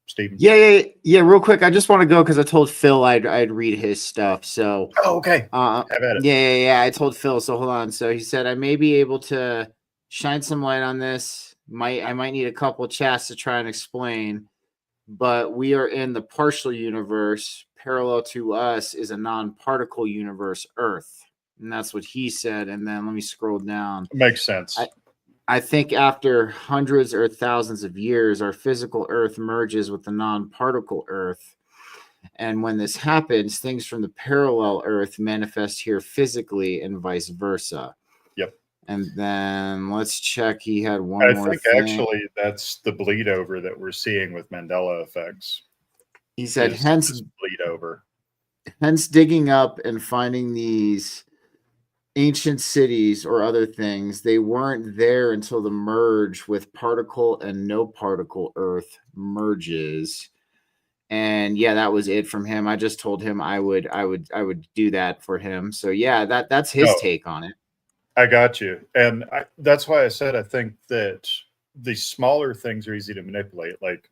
Stephen? Yeah. Real quick, I just want to go because I told Phil I'd read his stuff. So, okay. Have at it. Yeah. I told Phil. So hold on. So he said I may be able to shine some light on this. I might need a couple of chats to try and explain, but we are in the partial universe. Parallel to us is a non-particle universe, Earth, and that's what he said. And then let me scroll down. Makes sense. I think after hundreds or thousands of years, our physical Earth merges with the non-particle Earth. And when this happens, things from the parallel Earth manifest here physically and vice versa. Yep. And then let's check. He had one more thing. Actually that's the bleed over that we're seeing with Mandela effects. He said, hence bleed over. Hence digging up and finding these ancient cities or other things, they weren't there until the merge with particle and no particle Earth merges. And yeah, that was it from him. I just told him I would do that for him. So yeah, that's his take on it. I got you. And that's why I said I think that the smaller things are easy to manipulate, like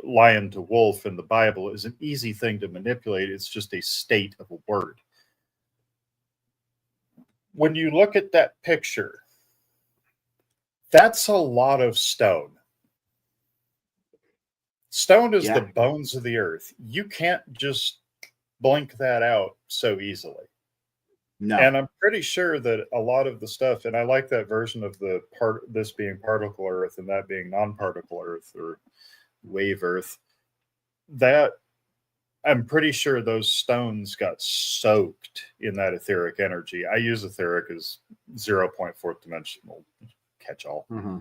lion to wolf in the Bible is an easy thing to manipulate. It's just a state of a word. When you look at that picture, that's a lot of stone. Stone is the bones of the earth. You can't just blink that out so easily. No. And I'm pretty sure that a lot of the stuff, and I like that version of this being particle earth and that being non-particle earth or wave earth, that I'm pretty sure those stones got soaked in that etheric energy. I use etheric as 0.4 dimensional catch-all. Mm-hmm.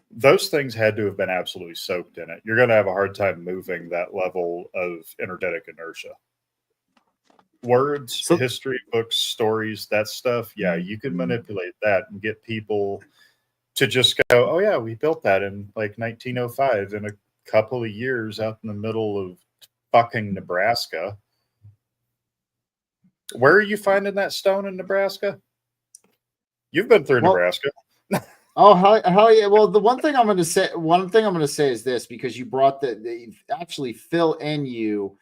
Those things had to have been absolutely soaked in it. You're going to have a hard time moving that level of energetic inertia. Words, history, books, stories, that stuff, yeah, you can manipulate that and get people to just go, oh yeah, we built that in like 1905 in a couple of years out in the middle of fucking Nebraska. Where are you finding that stone in Nebraska? You've been through Nebraska. Oh, hell yeah. Well, the one thing I'm going to say is this, because you brought actually Phil and you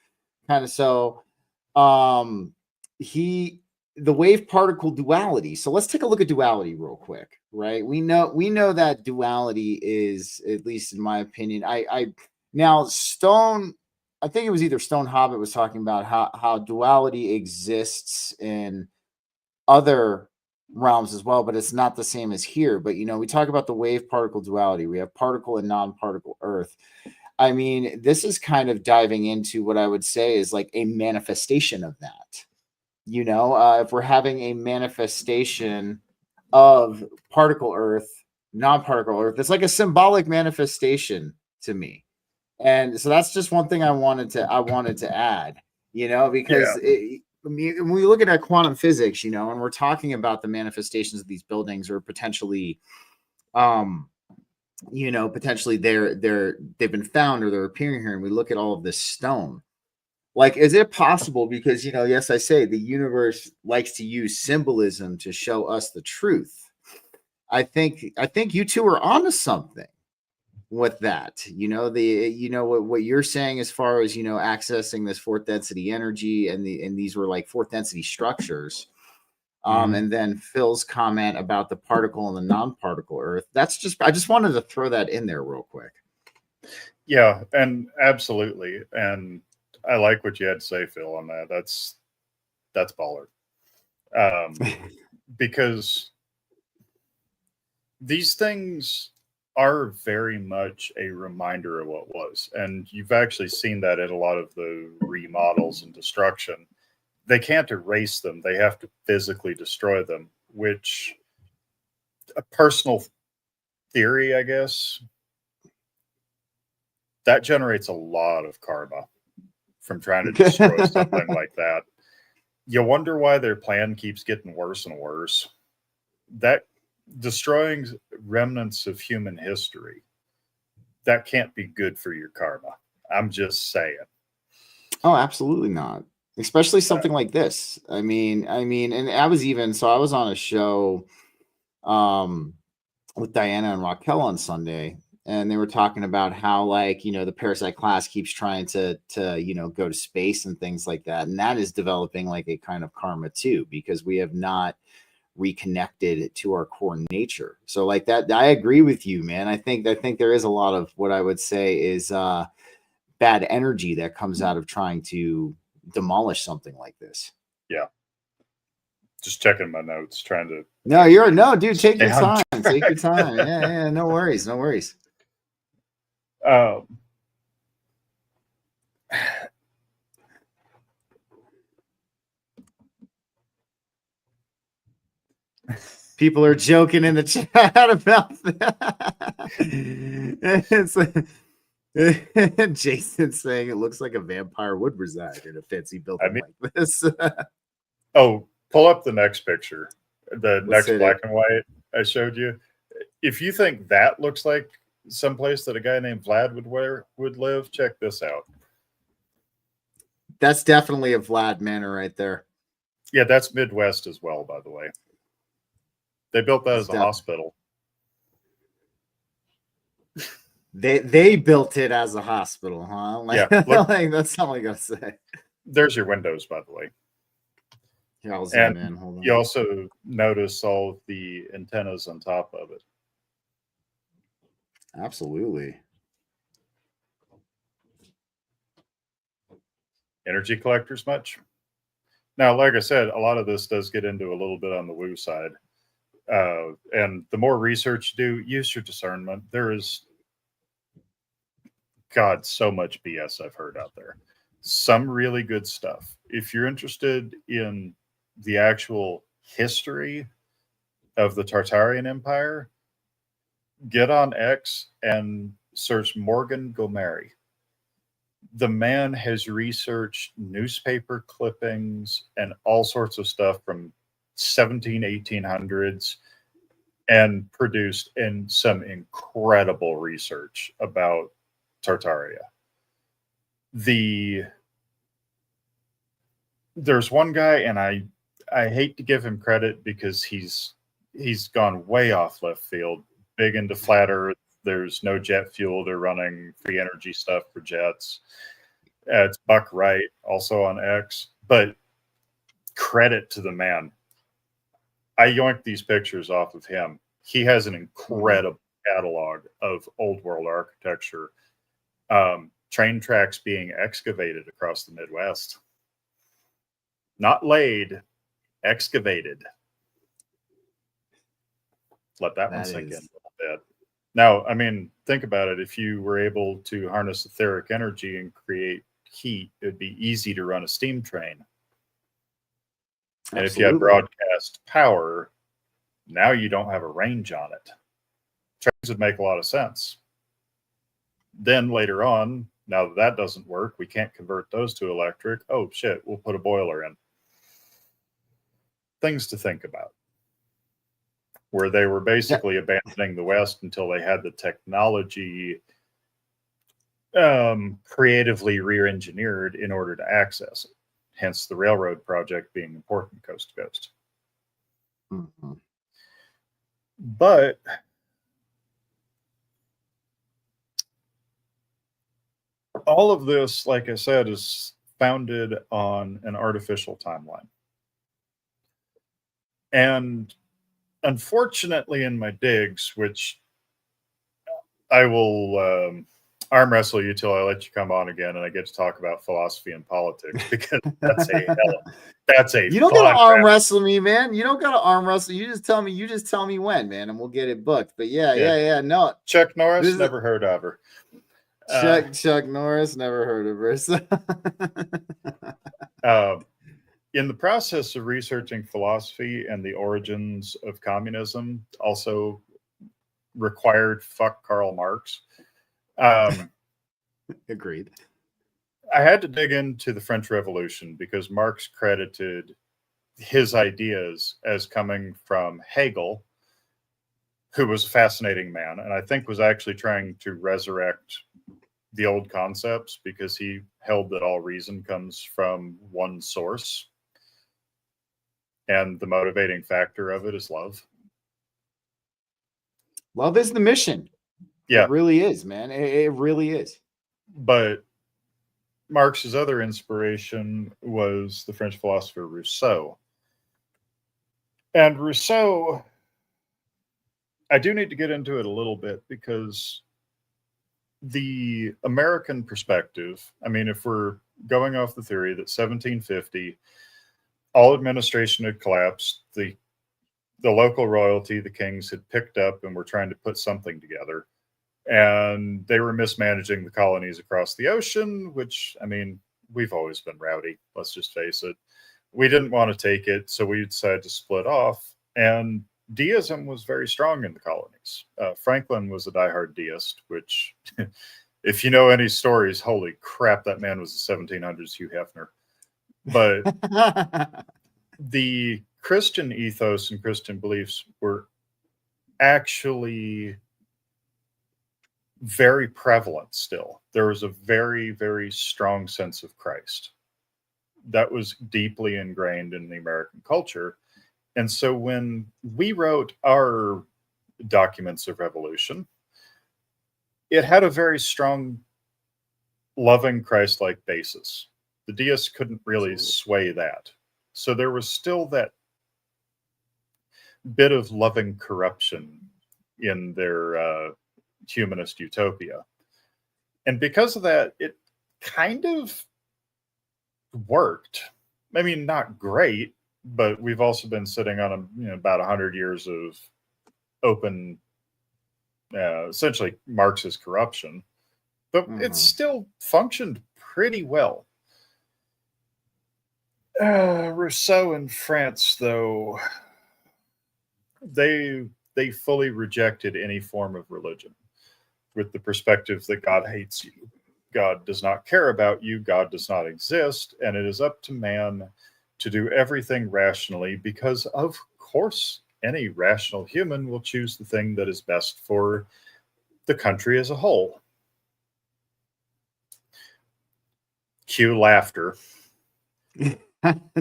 kind of, so the wave particle duality. So let's take a look at duality real quick, right? We know that duality is, at least in my opinion, now Stone, I think it was either Stone Hobbit was talking about how duality exists in other realms as well, but it's not the same as here. But we talk about the wave particle duality. We have particle and non-particle Earth. I mean, this is kind of diving into what I would say is like a manifestation of that. If we're having a manifestation of particle Earth, non-particle Earth, it's like a symbolic manifestation to me. And so that's just one thing I wanted to add, because when we look at quantum physics, and we're talking about the manifestations of these buildings or potentially, potentially they've been found or they're appearing here, and we look at all of this stone. Like, is it possible? Because, yes, I say the universe likes to use symbolism to show us the truth. I think you two are onto something with that. What you're saying as far as accessing this fourth density energy, and these were like fourth density structures. Mhm. And then Phil's comment about the particle and the non-particle Earth. That's just, I just wanted to throw that in there real quick. Yeah, and absolutely. And I like what you had to say, Phil, on that. That's baller. Because these things are very much a reminder of what was. And you've actually seen that in a lot of the remodels and destruction. They can't erase them, they have to physically destroy them, which a personal theory, I guess, that generates a lot of karma from trying to destroy something like that. You wonder why their plan keeps getting worse and worse. That destroying remnants of human history, that can't be good for your karma. I'm just saying. Oh, absolutely not. Especially something like this. I mean, and I was on a show with Dyanna and Raquel on Sunday, and they were talking about how, like, the parasite class keeps trying to go to space and things like that, and that is developing like a kind of karma too, because we have not reconnected to our core nature. So like that, I agree with you, man. I think there is a lot of what I would say is bad energy that comes out of trying to demolish something like this. Yeah. Just checking my notes, trying to. No, dude, take your time. track. Take your time. Yeah, no worries. Um, People are joking in the chat about that. It's like, Jason saying it looks like a vampire would reside in a fancy building like this. Oh, pull up the next picture, the Let's next black and white I showed you. If you think that looks like someplace that a guy named Vlad would live, check this out. That's definitely a Vlad manor right there. Yeah, that's Midwest as well, by the way. They built that as a hospital. They built it as a hospital, huh? Like, yeah, look, like that's all I gotta say. There's your windows, by the way. Here, I'll zoom in. Hold on. You also notice all of the antennas on top of it. Absolutely. Energy collectors much? Now, like I said, a lot of this does get into a little bit on the woo side. And the more research you do, use your discernment. There is, God, so much BS I've heard out there. Some really good stuff. If you're interested in the actual history of the Tartarian Empire, get on X and search Morgan Gomeri. The man has researched newspaper clippings and all sorts of stuff from 1800s and produced in some incredible research about Tartaria. There's one guy, and I hate to give him credit because he's gone way off left field, big into flat earth. There's no jet fuel. They're running free energy stuff for jets. It's Buck Wright, also on X. But credit to the man. I yoinked these pictures off of him. He has an incredible catalog of old world architecture. Train tracks being excavated across the Midwest. Not laid, excavated. Let that one sink in a little bit. Now, I mean, think about it. If you were able to harness etheric energy and create heat, it'd be easy to run a steam train. And if you had broadcast power, now you don't have a range on it. Trains would make a lot of sense. Then later on, now that doesn't work, we can't convert those to electric. Oh, shit, we'll put a boiler in. Things to think about. Where they were basically abandoning the West until they had the technology creatively re-engineered in order to access it. Hence the railroad project being important coast to coast. Mm-hmm. But all of this, like I said, is founded on an artificial timeline. And unfortunately, in my digs, which I will arm wrestle you till I let you come on again, and I get to talk about philosophy and politics, because that's a You don't fun gotta arm rabbit. wrestle me, man. You don't gotta arm wrestle. You just tell me when, man, and we'll get it booked. But yeah. No, Chuck Norris, this is never heard of her. Chuck Norris, never heard of her. In the process of researching philosophy and the origins of communism, also required fuck Karl Marx. Agreed. I had to dig into the French Revolution because Marx credited his ideas as coming from Hegel, who was a fascinating man, and I think was actually trying to resurrect the old concepts, because he held that all reason comes from one source, and the motivating factor of it is love. Love is the mission. Yeah. It really is, man. It really is. But Marx's other inspiration was the French philosopher Rousseau. And Rousseau, I do need to get into it a little bit, because the American perspective, I mean, if we're going off the theory that 1750, all administration had collapsed, the local royalty, the kings, had picked up and were trying to put something together. And they were mismanaging the colonies across the ocean, which, I mean, we've always been rowdy, let's just face it. We didn't want to take it, so we decided to split off. And deism was very strong in the colonies. Franklin was a diehard deist, which, if you know any stories, holy crap, that man was the 1700s Hugh Hefner. But the Christian ethos and Christian beliefs were actually very prevalent still. There was a very, very strong sense of Christ that was deeply ingrained in the American culture. And so when we wrote our documents of revolution, it had a very strong, loving, Christ-like basis. The deists couldn't really sway that. So there was still that bit of loving corruption in their humanist utopia. And because of that, it kind of worked. I mean, not great, but we've also been sitting on about 100 years of open, essentially Marxist corruption, but it still functioned pretty well. Rousseau in France, though, they fully rejected any form of religion, with the perspective that God hates you. God does not care about you. God does not exist. And it is up to man to do everything rationally, because, of course, any rational human will choose the thing that is best for the country as a whole. Cue laughter.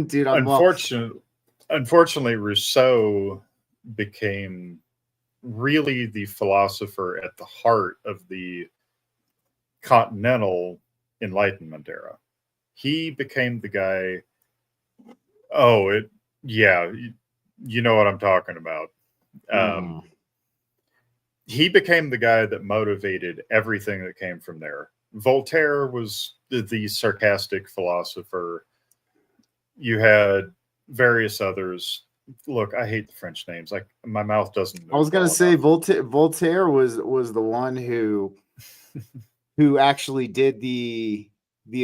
Dude, unfortunately, Rousseau became really the philosopher at the heart of the continental Enlightenment era. He became the guy. You know what I'm talking about. He became the guy that motivated everything that came from there. Voltaire was the sarcastic philosopher. You had various others. Look, I hate the French names. Like, my mouth doesn't move. I was gonna say Voltaire was the one who actually did the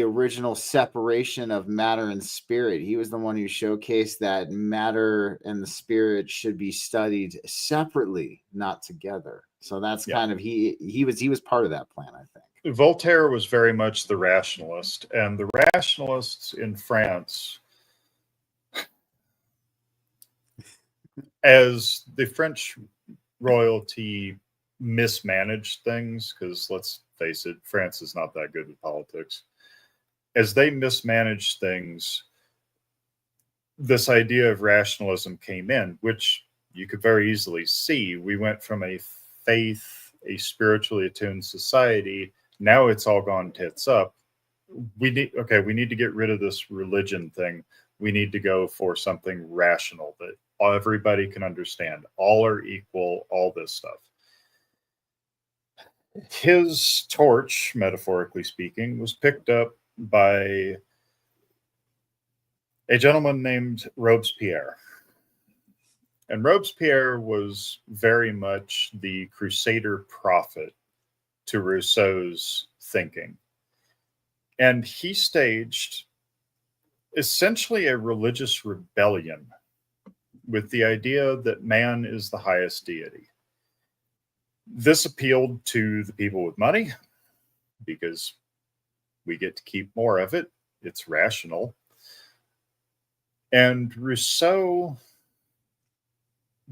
original separation of matter and spirit. He was the one who showcased that matter and the spirit should be studied separately, not together. So that's kind of he was part of that plan, I think. Voltaire was very much the rationalist, and the rationalists in France, as the French royalty mismanaged things, because let's face it, France is not that good with politics. As they mismanaged things, this idea of rationalism came in, which you could very easily see. We went from a spiritually attuned society. Now it's all gone tits up. We need to get rid of this religion thing. We need to go for something rational that everybody can understand. All are equal, all this stuff. His torch, metaphorically speaking, was picked up by a gentleman named Robespierre. And Robespierre was very much the crusader prophet to Rousseau's thinking. And he staged essentially a religious rebellion with the idea that man is the highest deity. This appealed to the people with money because we get to keep more of it. It's rational. And Rousseau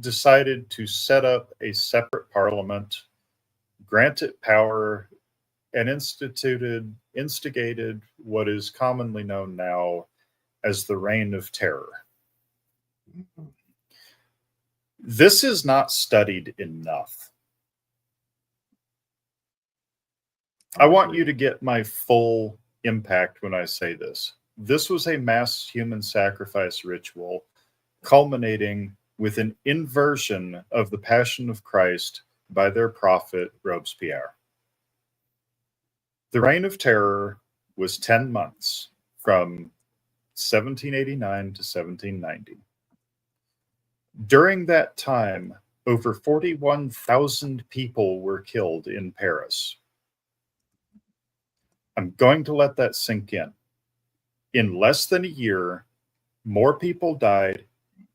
decided to set up a separate parliament, grant it power, and instigated what is commonly known now as the Reign of Terror. This is not studied enough. I want you to get my full impact when I say this. This was a mass human sacrifice ritual culminating with an inversion of the Passion of Christ by their prophet Robespierre. The Reign of Terror was 10 months from 1789 to 1790. During that time, over 41,000 people were killed in Paris. I'm going to let that sink in. In less than a year, more people died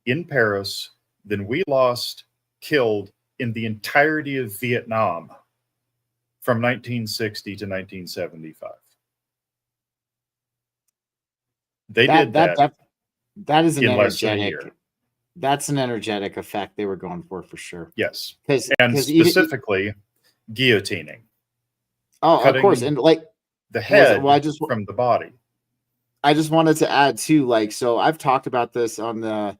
in Paris than we lost, killed in the entirety of Vietnam from 1960 to 1975. They did that. That is an in less than a energetic. year. That's an energetic effect they were going for sure. Yes, Because and specifically guillotining. Oh, of cutting course, and like the head from the body. I just wanted to add too, like, so I've talked about this on the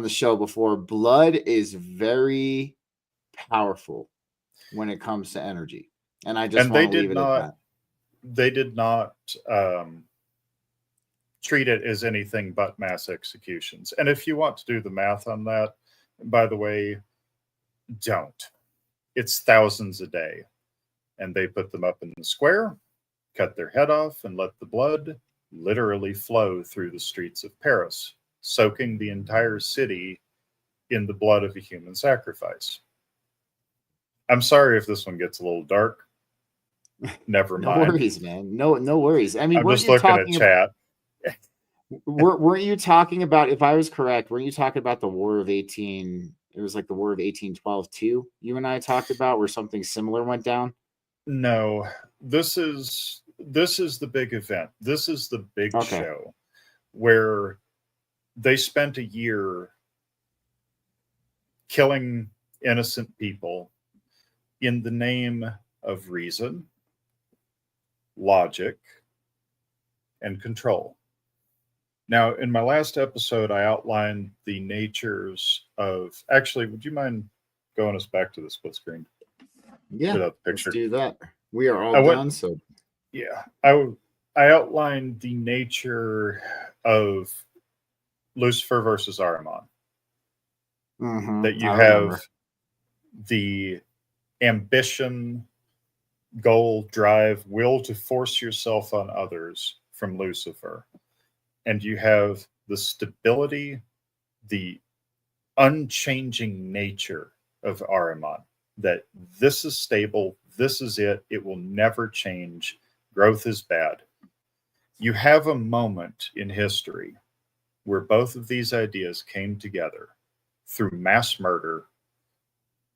show before. Blood is very powerful when it comes to energy, and I just want to leave it at that. They did not treat it as anything but mass executions. And if you want to do the math on that, by the way, don't. It's thousands a day. And they put them up in the square, cut their head off, and let the blood literally flow through the streets of Paris, soaking the entire city in the blood of a human sacrifice. I'm sorry if this one gets a little dark. Never mind. No worries, man. No worries. I mean, I'm just looking at chat. Weren't you talking about, if I was correct, weren't you talking about the War of 18? It was like the War of 1812 too. You and I talked about where something similar went down. No, this is the big event. This is the big show where they spent a year killing innocent people in the name of reason, logic, and control. Now, in my last episode, I outlined the natures of... Actually, would you mind going us back to the split screen? Yeah, without the picture. Let's do that. We are all done, so... Yeah, I outlined the nature of Lucifer versus Ahriman. Mm-hmm. That you have the ambition, goal, drive, will to force yourself on others from Lucifer. And you have the stability, the unchanging nature of Ahriman. That this is stable, this is it, it will never change. Growth is bad. You have a moment in history where both of these ideas came together through mass murder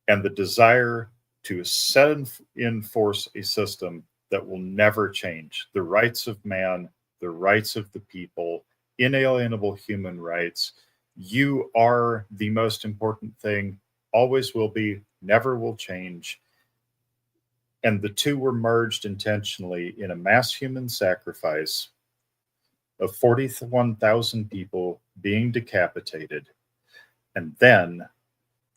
and the desire to set in force a system that will never change. The rights of man, the rights of the people, inalienable human rights. You are the most important thing, always will be, never will change. And the two were merged intentionally in a mass human sacrifice of 41,000 people being decapitated, and then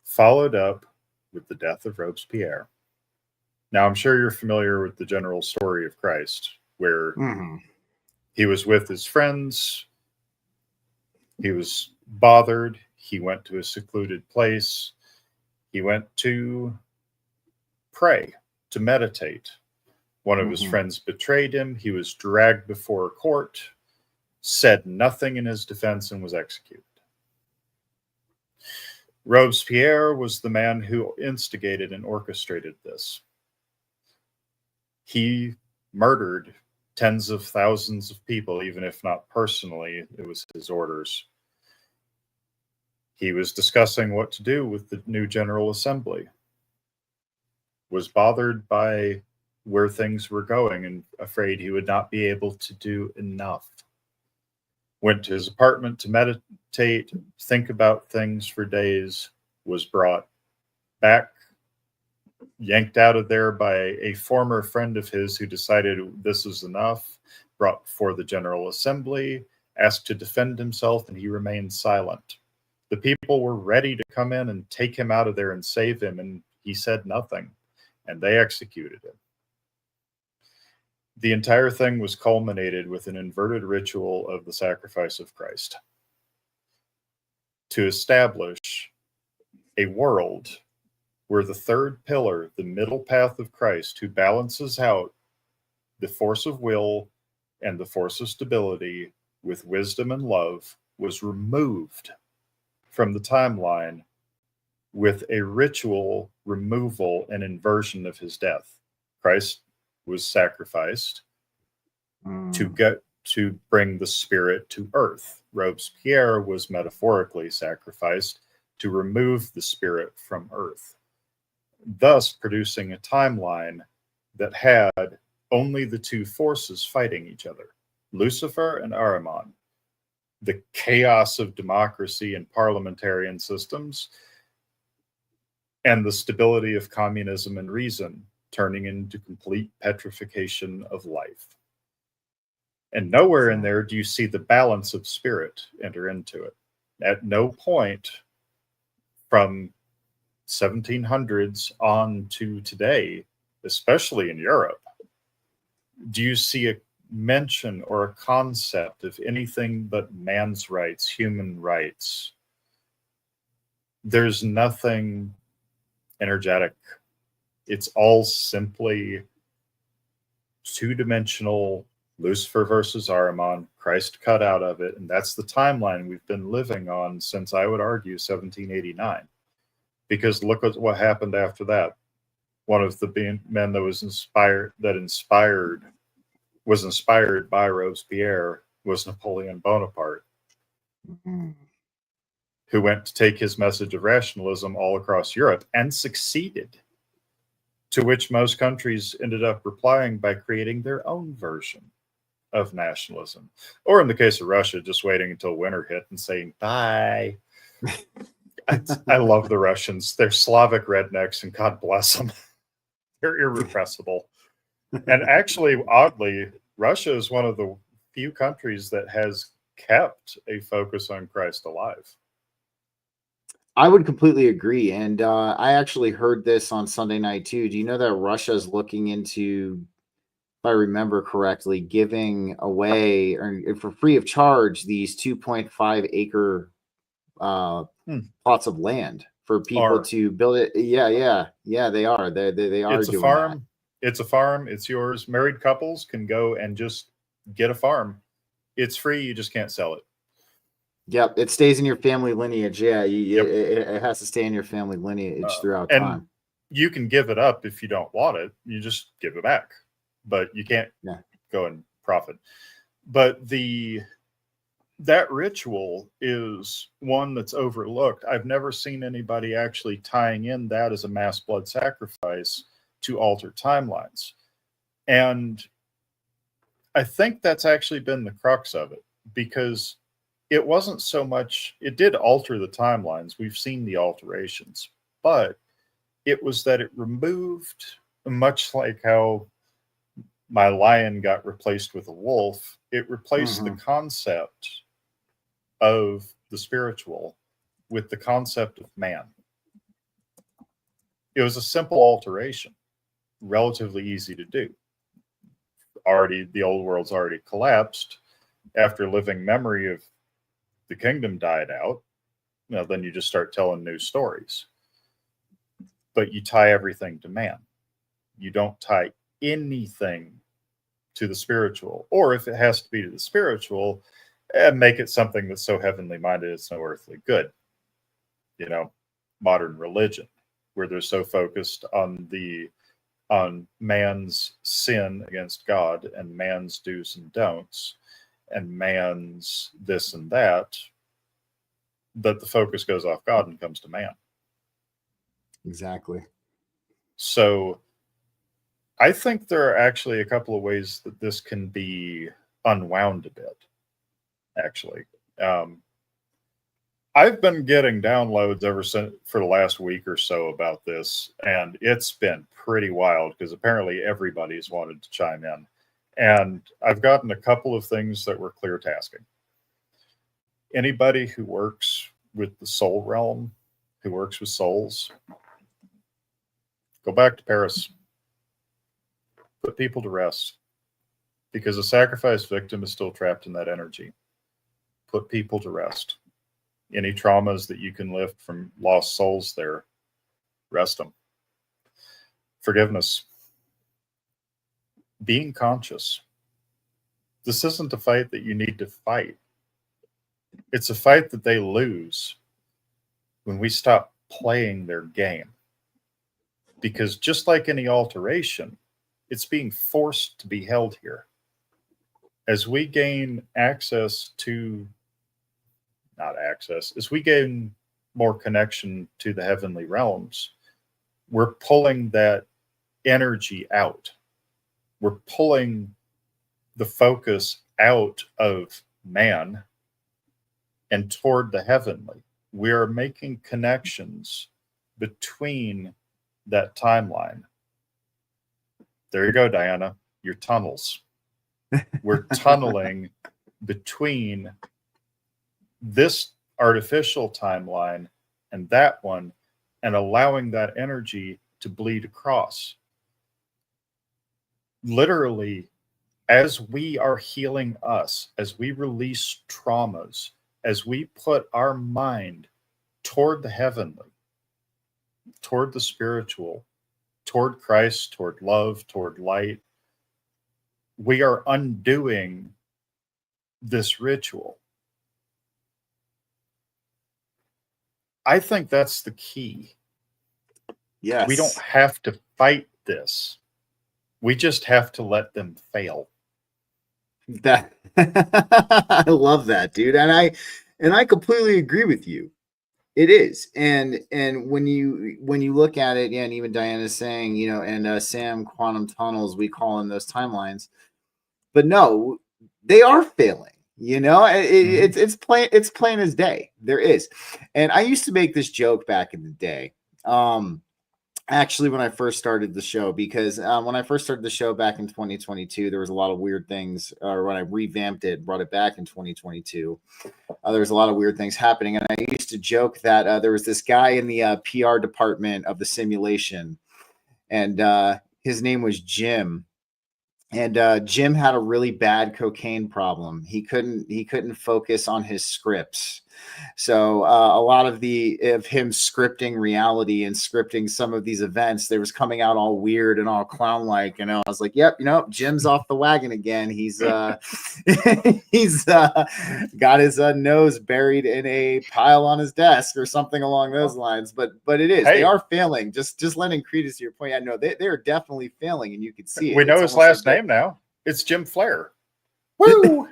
followed up with the death of Robespierre. Now, I'm sure you're familiar with the general story of Christ, where he was with his friends, He was bothered. He went to a secluded place. He went to pray, to meditate. One of his friends betrayed him. He was dragged before a court, said nothing in his defense, and was executed. Robespierre was the man who instigated and orchestrated this. He murdered tens of thousands of people, even if not personally. It was his orders. He was discussing what to do with the new General Assembly, was bothered by where things were going and afraid he would not be able to do enough. Went to his apartment to meditate, think about things for days, was brought back, yanked out of there by a former friend of his who decided this was enough, brought before the General Assembly, asked to defend himself, and he remained silent. The people were ready to come in and take him out of there and save him, and he said nothing, and they executed him. The entire thing was culminated with an inverted ritual of the sacrifice of Christ to establish a world where the third pillar, the middle path of Christ, who balances out the force of will and the force of stability with wisdom and love, was removed from the timeline with a ritual removal and inversion of his death. Christ was sacrificed to bring the spirit to earth. Robespierre was metaphorically sacrificed to remove the spirit from earth, thus producing a timeline that had only the two forces fighting each other, Lucifer and Ahriman. The chaos of democracy and parliamentarian systems, and the stability of communism and reason, turning into complete petrification of life. And nowhere in there do you see the balance of spirit enter into it. At no point from 1700s on to today, especially in Europe, do you see a mention or a concept of anything but man's rights, human rights. There's nothing energetic. It's all simply two-dimensional Lucifer versus Ahriman, Christ cut out of it, and that's the timeline we've been living on since, I would argue, 1789. Because look at what happened after that. One of the men that was inspired by Robespierre was Napoleon Bonaparte, who went to take his message of rationalism all across Europe and succeeded. To which most countries ended up replying by creating their own version of nationalism. Or in the case of Russia, just waiting until winter hit and saying, bye. I love the Russians. They're Slavic rednecks, and God bless them. They're irrepressible. And actually, oddly, Russia is one of the few countries that has kept a focus on Christ alive. I would completely agree. And I actually heard this on Sunday night too. Do you know that Russia is looking into, if I remember correctly, giving away or for free of charge these 2.5 acre plots of land for people to build it? Yeah, they are. They are. It's a doing farm. That. It's a farm. It's yours. Married couples can go and just get a farm. It's free. You just can't sell it. Yep, it stays in your family lineage. Yeah, it has to stay in your family lineage throughout time. You can give it up if you don't want it. You just give it back, but you can't go and profit. But that ritual is one that's overlooked. I've never seen anybody actually tying in that as a mass blood sacrifice to alter timelines. And I think that's actually been the crux of it, because it wasn't so much, it did alter the timelines. We've seen the alterations, but it was that it removed, much like how my lion got replaced with a wolf, it replaced the concept of the spiritual with the concept of man. It was a simple alteration, relatively easy to do. The old world's already collapsed after living memory of The kingdom died out. Then you just start telling new stories. But you tie everything to man. You don't tie anything to the spiritual. Or if it has to be to the spiritual, make it something that's so heavenly minded it's no earthly good. Modern religion, where they're so focused on man's sin against God and man's do's and don'ts and man's this and that the focus goes off God and comes to man. Exactly. So I think there are actually a couple of ways that this can be unwound a bit, actually. I've been getting downloads for the last week or so about this, and it's been pretty wild because apparently everybody's wanted to chime in. And I've gotten a couple of things that were clear tasking. Anybody who works with the soul realm, who works with souls, go back to Paris. Put people to rest, because a sacrifice victim is still trapped in that energy. Put people to rest. Any traumas that you can lift from lost souls there, rest them. Forgiveness. Being conscious. This isn't a fight that you need to fight. It's a fight that they lose when we stop playing their game. Because just like any alteration, it's being forced to be held here. As we gain access to, as we gain more connection to the heavenly realms, we're pulling that energy out. We're pulling the focus out of man and toward the heavenly. We are making connections between that timeline. There you go, Dyanna. Your tunnels. We're tunneling between this artificial timeline and that one, and allowing that energy to bleed across. Literally, as we are healing us, as we release traumas, as we put our mind toward the heavenly, toward the spiritual, toward Christ, toward love, toward light, we are undoing this ritual. I think that's the key. Yes. We don't have to fight this. We just have to let them fail. That I love that, dude. And I completely agree with you. It is. And when you look at it, and even Dyanna's saying, and Sam, quantum tunnels, we call in those timelines. But no, they are failing. It's plain as day. There is. And I used to make this joke back in the day. Actually, when I first started the show, because when I first started the show back in 2022, there was a lot of weird things, or when I revamped it, brought it back in 2022, there was a lot of weird things happening. And I used to joke that there was this guy in the PR department of the simulation, and his name was Jim. And Jim had a really bad cocaine problem. He couldn't focus on his scripts. So a lot of him scripting reality and scripting some of these events, they was coming out all weird and all clown-like. I was like, yep, Jim's off the wagon again. He's he's got his nose buried in a pile on his desk or something along those lines. But it is. Hey. They are failing. Just lending credence to your point. Yeah, no, they are definitely failing, and you can see it. We know his last name now. It's Jim Flair. Woo!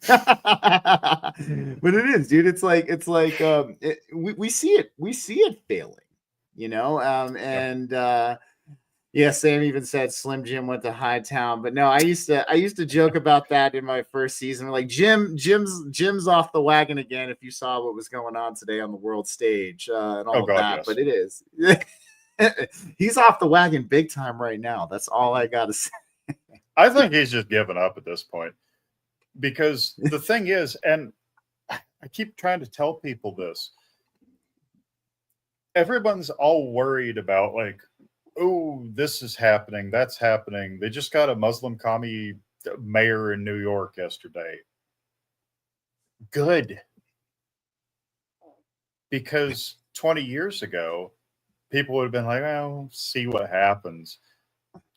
But it is, dude. It's like we see it failing, and yeah, Sam even said Slim Jim went to Hightown, but no, I used to joke about that in my first season. Like Jim's off the wagon again. If you saw what was going on today on the world stage and all of that, yes. But it is he's off the wagon big time right now. That's all I gotta say. I think he's just given up at this point. Because the thing is, and I keep trying to tell people this, everyone's all worried about like, oh, this is happening, that's happening. They just got a Muslim commie mayor in New York yesterday. Good. because 20 years ago, people would have been like, oh, see what happens.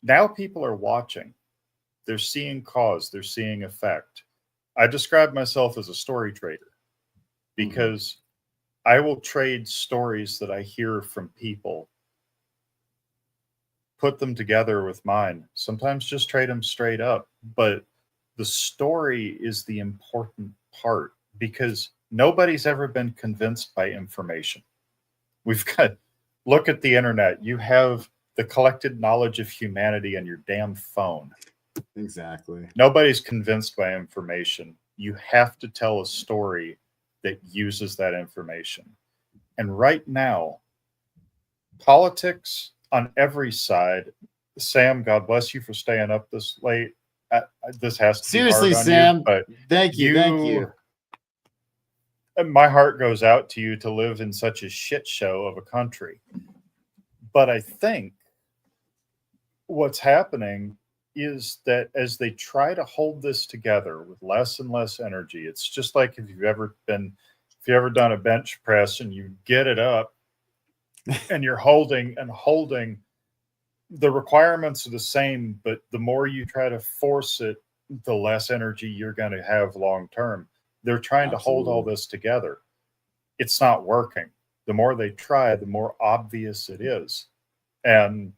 Now people are watching. They're seeing cause. They're seeing effect. I describe myself as a story trader because I will trade stories that I hear from people, put them together with mine, sometimes just trade them straight up. But the story is the important part because nobody's ever been convinced by information. We've got, look at the internet. You have the collected knowledge of humanity on your damn phone. Exactly. Nobody's convinced by information. You have to tell a story that uses that information. And right now, politics on every side. Sam, God bless you for staying up this late. This has to Seriously, be hard on Sam. you, but Thank you. my heart goes out to you to live in such a shit show of a country. But I think what's happening is that as they try to hold this together with less and less energy, it's just like if you've ever done a bench press and you get it up and you're holding, the requirements are the same, but the more you try to force it, the less energy you're going to have long term. They're trying to hold all this together. It's not working. The more they try, the more obvious it is. And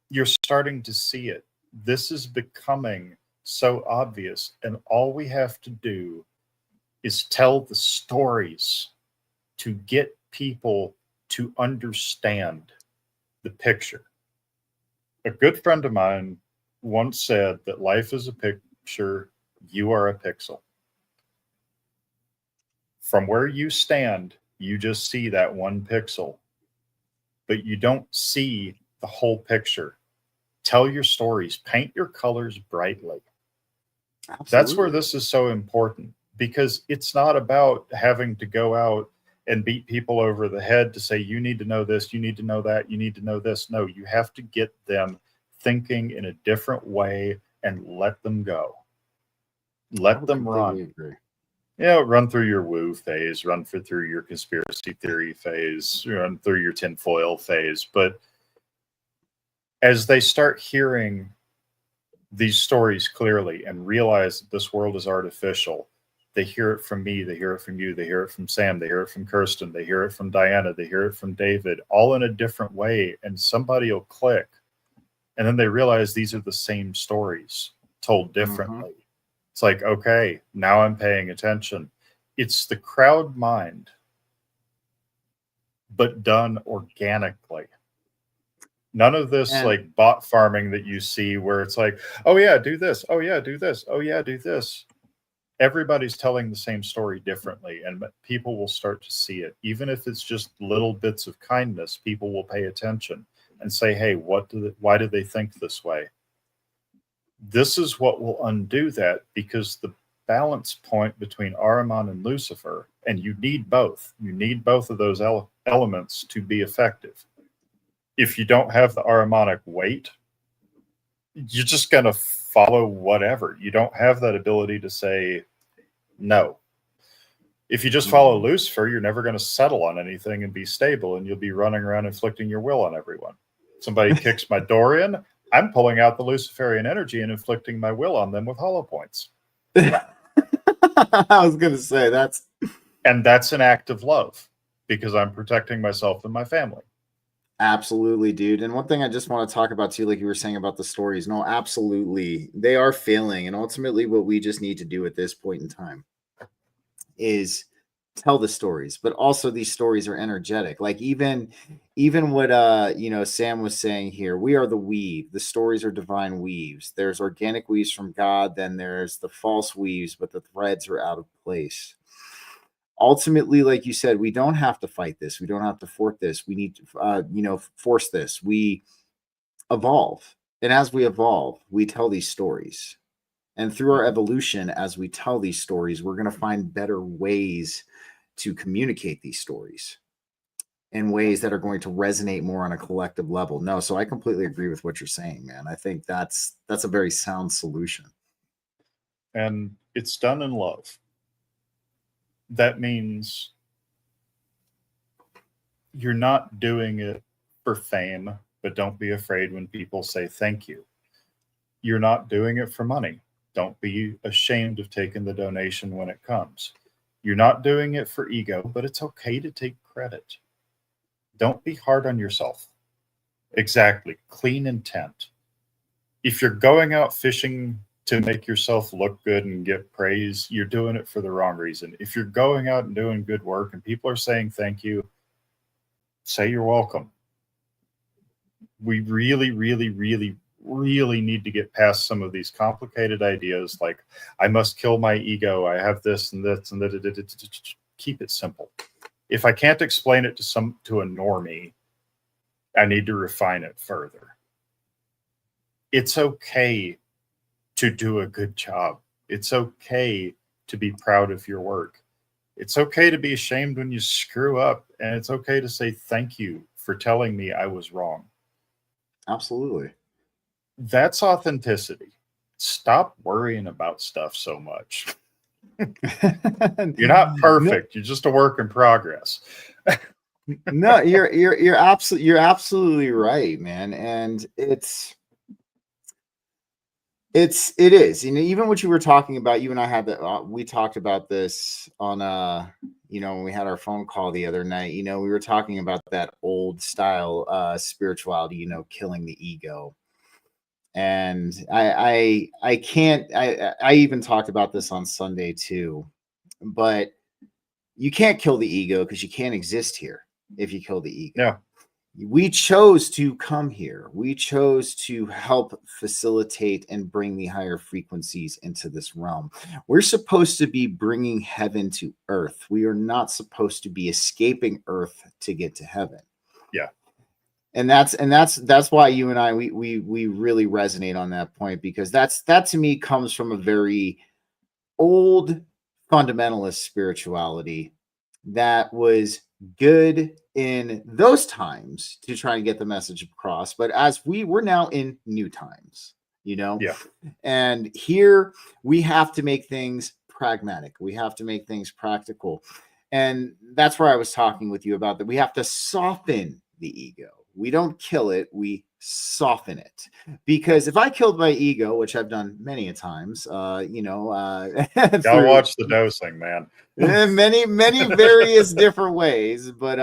you're starting to see it. This is becoming so obvious. And all we have to do is tell the stories to get people to understand the picture. A good friend of mine once said that life is a picture, you are a pixel. From where you stand, you just see that one pixel, but you don't see the whole picture. Tell your stories, paint your colors brightly. Absolutely. That's where this is so important, because it's not about having to go out and beat people over the head to say, you need to know this, you need to know that, you need to know this. No, you have to get them thinking in a different way and let them go. Let them run. Agree. Run through your woo phase, run through your conspiracy theory phase, run through your tinfoil phase. But as they start hearing these stories clearly and realize that this world is artificial, they hear it from me, they hear it from you, they hear it from Sam, they hear it from Kirsten, they hear it from Dyanna, they hear it from David, all in a different way, and somebody will click. And then they realize these are the same stories told differently. It's like, okay, now I'm paying attention. It's the crowd mind, but done organically. None of this like bot farming that you see where it's like, oh yeah, do this. Oh yeah, do this. Oh yeah, do this. Everybody's telling the same story differently, and people will start to see it. Even if it's just little bits of kindness, people will pay attention and say, hey, why do they think this way? This is what will undo that, because the balance point between Ahriman and Lucifer, and you need both. You need both of those elements to be effective. If you don't have the Ahrimanic weight, you're just going to follow whatever. You don't have that ability to say no. If you just follow Lucifer, you're never going to settle on anything and be stable, and you'll be running around inflicting your will on everyone. Somebody kicks my door in, I'm pulling out the Luciferian energy and inflicting my will on them with hollow points. I was going to say that's an act of love, because I'm protecting myself and my family. Absolutely, dude. And one thing I just want to talk about too, like you were saying about the stories. No, absolutely. They are failing. And ultimately what we just need to do at this point in time is tell the stories, but also these stories are energetic. Like even what Sam was saying here, we are the weave. The stories are divine weaves. There's organic weaves from God, then there's the false weaves, but the threads are out of place. Ultimately, like you said, we don't have to fight this. We don't have to force this. We need to, force this. We evolve. And as we evolve, we tell these stories. And through our evolution, as we tell these stories, we're going to find better ways to communicate these stories in ways that are going to resonate more on a collective level. No, so I completely agree with what you're saying, man. I think that's a very sound solution. And it's done in love. That means you're not doing it for fame, but don't be afraid when people say thank you. You're not doing it for money. Don't be ashamed of taking the donation when it comes. You're not doing it for ego, but it's okay to take credit. Don't be hard on yourself. Exactly. Clean intent. If you're going out fishing to make yourself look good and get praise, you're doing it for the wrong reason. If you're going out and doing good work and people are saying thank you, say you're welcome. We really, really, really, really need to get past some of these complicated ideas like, I must kill my ego, I have this and this and that. Keep it simple. If I can't explain it to a normie, I need to refine it further. It's okay to do a good job. It's okay to be proud of your work. It's okay to be ashamed when you screw up, and it's okay to say thank you for telling me I was wrong. Absolutely. That's authenticity. Stop worrying about stuff so much. You're not perfect. You're just a work in progress. No, you're absolutely right, man. And it is, even what you were talking about, you and I had that, we talked about this on, when we had our phone call the other night, we were talking about that old style, spirituality, killing the ego. And I even talked about this on Sunday too, but you can't kill the ego because you can't exist here if you kill the ego. Yeah. We chose to come here. We chose to help facilitate and bring the higher frequencies into this realm. We're supposed to be bringing heaven to earth. We are not supposed to be escaping earth to get to heaven. Yeah. And that's why you and I, we really resonate on that point, because that to me comes from a very old fundamentalist spirituality that was good in those times to try and get the message across. But as we're now in new times, Yeah. and here we have to make things pragmatic. We have to make things practical. And that's where I was talking with you about that. We have to soften the ego. We don't kill it. We soften it. Because if I killed my ego, which I've done many a times, Gotta watch the dosing, man. many various different ways, but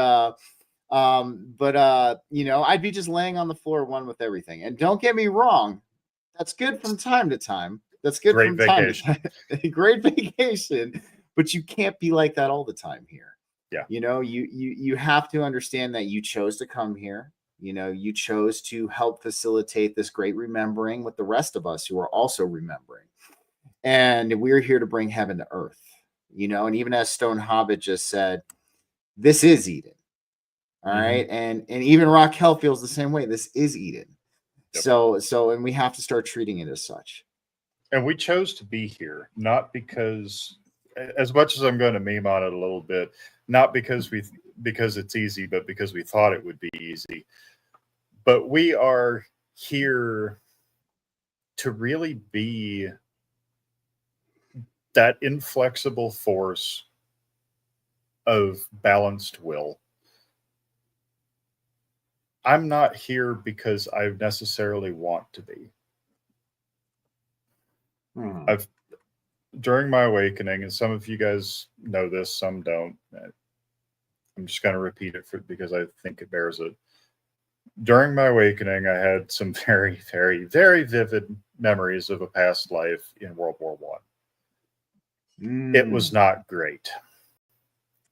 I'd be just laying on the floor one with everything. And don't get me wrong, that's good from time to time. That's good Great from vacation. time to time. Great vacation, but you can't be like that all the time here. Yeah. You have to understand that you chose to come here. You chose to help facilitate this great remembering with the rest of us who are also remembering. And we're here to bring heaven to earth. And even as Stone Hobbit just said, this is Eden. All right. And even Raquel feels the same way. This is Eden. Yep. So, and we have to start treating it as such. And we chose to be here, not because, as much as I'm going to meme on it a little bit, not because it's easy, but because we thought it would be easy. But we are here to really be that inflexible force of balanced will. I'm not here because I necessarily want to be. During my awakening, and some of you guys know this, some don't. I'm just going to repeat it because I think it bears it. During my awakening, I had some very, very, very vivid memories of a past life in World War I. It was not great.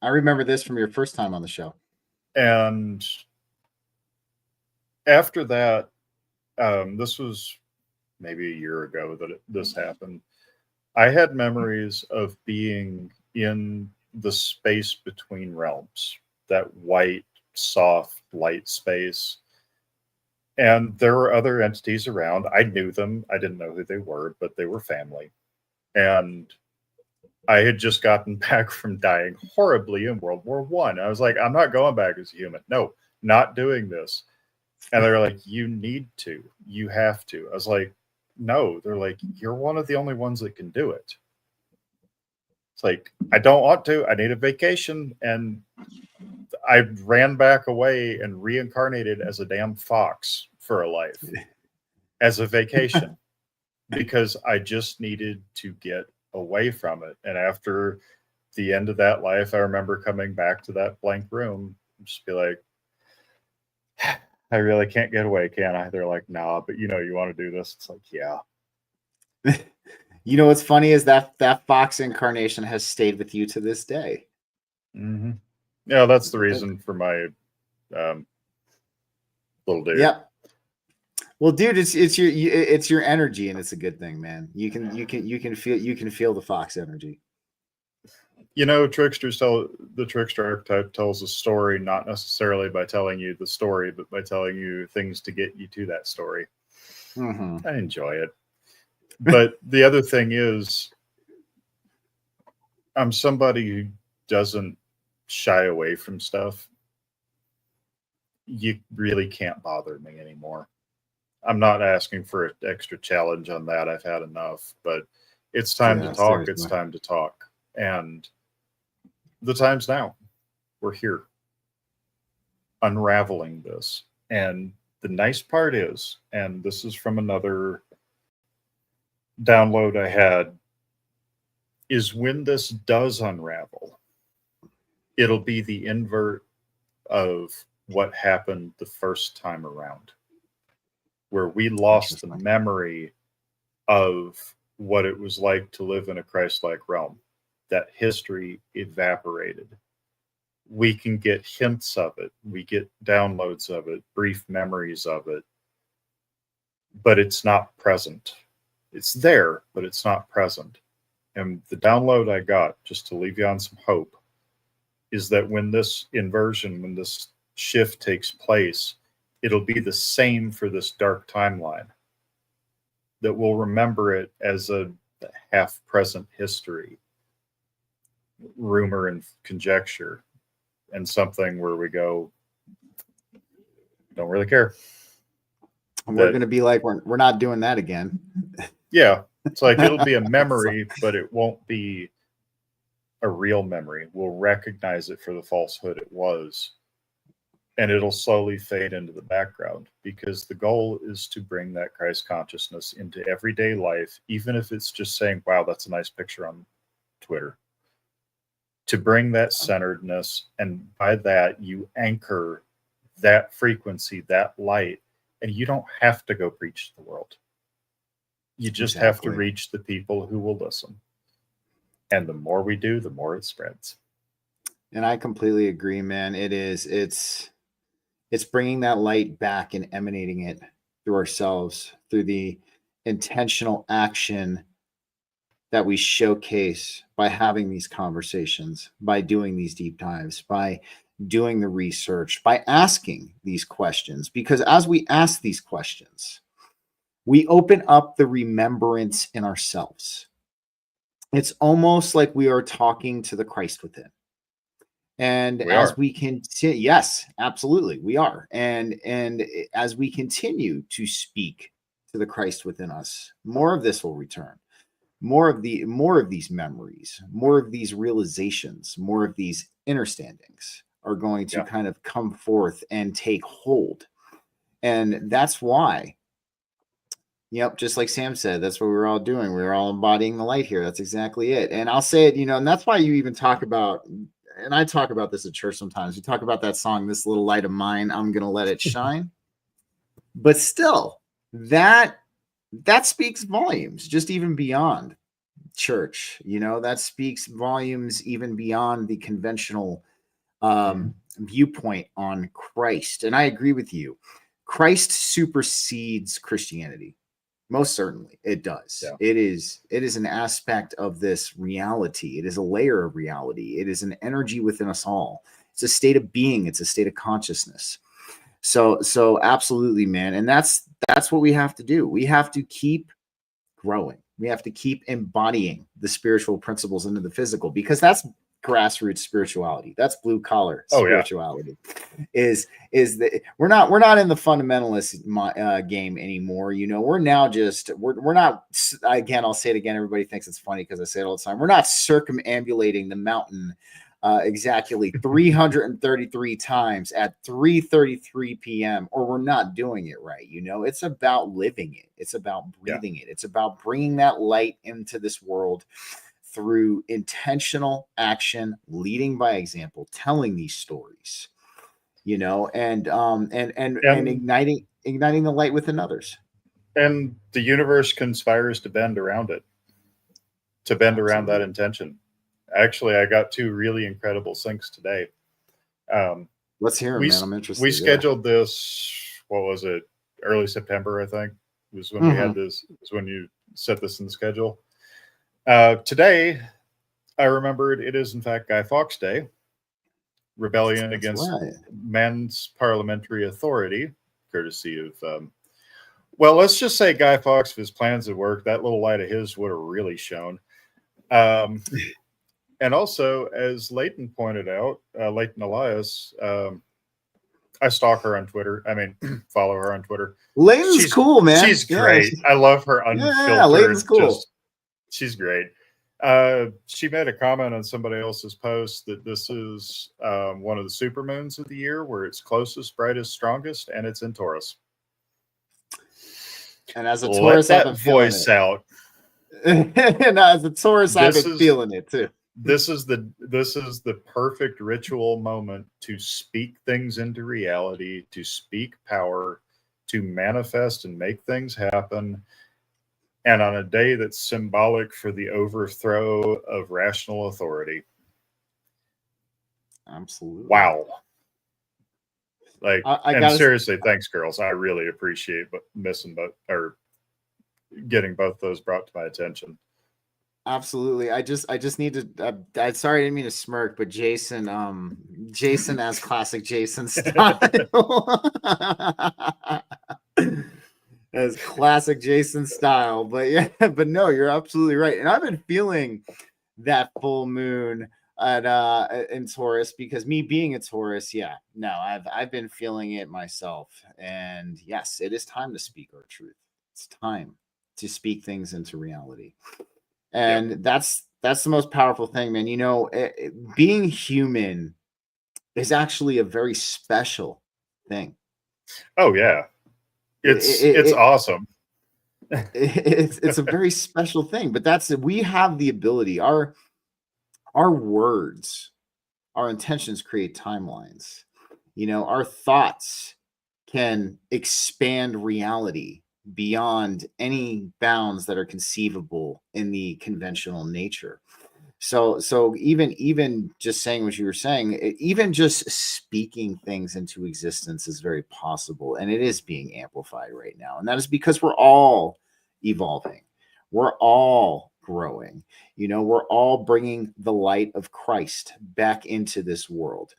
I remember this from your first time on the show. And after that, this was maybe a year ago that this happened. I had memories of being in the space between realms, that white, soft, light space. And there were other entities around. I knew them. I didn't know who they were, but they were family. And I had just gotten back from dying horribly in World War I. I was like, I'm not going back as a human. No, not doing this. And they were like, you need to. You have to. I was like, no. They're like, you're one of the only ones that can do it. It's like, I don't want to. I need a vacation. And I ran back away and reincarnated as a damn fox for a life, as a vacation, because I just needed to get away from it. And after the end of that life, I remember coming back to that blank room and just be like, I really can't get away, can I? They're like, nah, but you want to do this. It's like, yeah. You know what's funny is that fox incarnation has stayed with you to this day. Mm-hmm. Yeah, that's the reason for my little dude. Yep. Well, dude, it's your energy, and it's a good thing, man. You can feel the fox energy. The trickster archetype tells a story not necessarily by telling you the story, but by telling you things to get you to that story. Mm-hmm. I enjoy it. But the other thing is, I'm somebody who doesn't shy away from stuff. You really can't bother me anymore. I'm not asking for an extra challenge on that. I've had enough, but it's time to talk. Seriously. It's time to talk. And the time's now. We're here unraveling this. And the nice part is, and this is from another download I had, is when this does unravel, it'll be the invert of what happened the first time around, where we lost the memory of what it was like to live in a Christ-like realm. That history evaporated. We can get hints of it. We get downloads of it, brief memories of it, but it's not present. It's there, but it's not present. And the download I got, just to leave you on some hope, is that when this inversion, when this shift takes place, it'll be the same for this dark timeline. That we'll remember it as a half-present history, rumor and conjecture, and something where we go, don't really care. We're going to be like, we're not doing that again. Yeah, it's like it'll be a memory, but it won't be a real memory. We'll recognize it for the falsehood it was, and it'll slowly fade into the background, because the goal is to bring that Christ consciousness into everyday life, even if it's just saying, wow, that's a nice picture on Twitter. To bring that centeredness, and by that you anchor that frequency, that light, and you don't have to go preach to the world. You just have to reach the people who will listen. And the more we do, the more it spreads. And I completely agree, man. It's bringing that light back and emanating it through ourselves, through the intentional action that we showcase by having these conversations, by doing these deep dives, by doing the research, by asking these questions. Because as we ask these questions, we open up the remembrance in ourselves. It's almost like we are talking to the Christ within. And we continue, yes, absolutely, we are. And as we continue to speak to the Christ within us, more of this will return. More of these memories, more of these realizations, more of these understandings are going to kind of come forth and take hold. And that's why, just like Sam said, that's what we're all doing. We're all embodying the light here. That's exactly it. And I'll say it, and that's why you even talk about, and I talk about this at church sometimes. We talk about that song, "This Little Light of Mine, I'm Gonna Let It Shine." But still, that speaks volumes, just even beyond church. That speaks volumes even beyond the conventional viewpoint on Christ. And I agree with you. Christ supersedes Christianity. Most certainly it does. Yeah. It is an aspect of this reality. It is a layer of reality. It is an energy within us all. It's a state of being. It's a state of consciousness. So absolutely, man. And that's what we have to do. We have to keep growing. We have to keep embodying the spiritual principles into the physical, because that's grassroots spirituality. That's blue collar spirituality. Is that we're not in the fundamentalist game anymore. We're now we're not, again, I'll say it again. Everybody thinks it's funny because I say it all the time. We're not circumambulating the mountain exactly 333 times at 3:33 p.m., or we're not doing it right. It's about living it. It's about breathing it. It's about bringing that light into this world through intentional action, leading by example, telling these stories, and igniting the light within others. And the universe conspires to bend around it, to bend around that intention. Actually, I got two really incredible syncs today. Let's hear them, man. I'm interested. We scheduled this, what was it, early September, I think, was when we had this, was when you set this in the schedule. Today, I remembered it is, in fact, Guy Fawkes Day, rebellion against man's parliamentary authority, courtesy of, well, let's just say Guy Fawkes, if his plans had worked, that little light of his would have really shone. And also, as Leighton pointed out, Leighton Elias, I stalk her on Twitter. I mean, follow her on Twitter. Leighton's cool, man. She's great. I love her unfiltered. Yeah, Leighton's cool. She's great. She made a comment on somebody else's post that this is one of the supermoons of the year, where it's closest, brightest, strongest, and it's in Taurus. And as a Taurus, let that voice out. And as a Taurus, I've been feeling it too. This is the perfect ritual moment to speak things into reality, to speak power, to manifest and make things happen. And on a day that's symbolic for the overthrow of rational authority. Absolutely. Wow. Like, seriously, thanks, girls. I really appreciate getting both those brought to my attention. Absolutely. I just need to. I sorry, I didn't mean to smirk, but Jason as classic Jason style, as classic Jason style. But yeah, but no, you're absolutely right. And I've been feeling that full moon in Taurus, because me being a Taurus, I've been feeling it myself. And yes, it is time to speak our truth. It's time to speak things into reality. And that's the most powerful thing, man. Being human is actually a very special thing. Oh yeah, it's awesome. It's a very special thing. But we have the ability. Our words, our intentions create timelines. Our thoughts can expand reality beyond any bounds that are conceivable in the conventional nature. So even just saying what you were saying, even just speaking things into existence is very possible, and it is being amplified right now. And that is because we're all evolving, we're all growing. We're all bringing the light of Christ back into this world,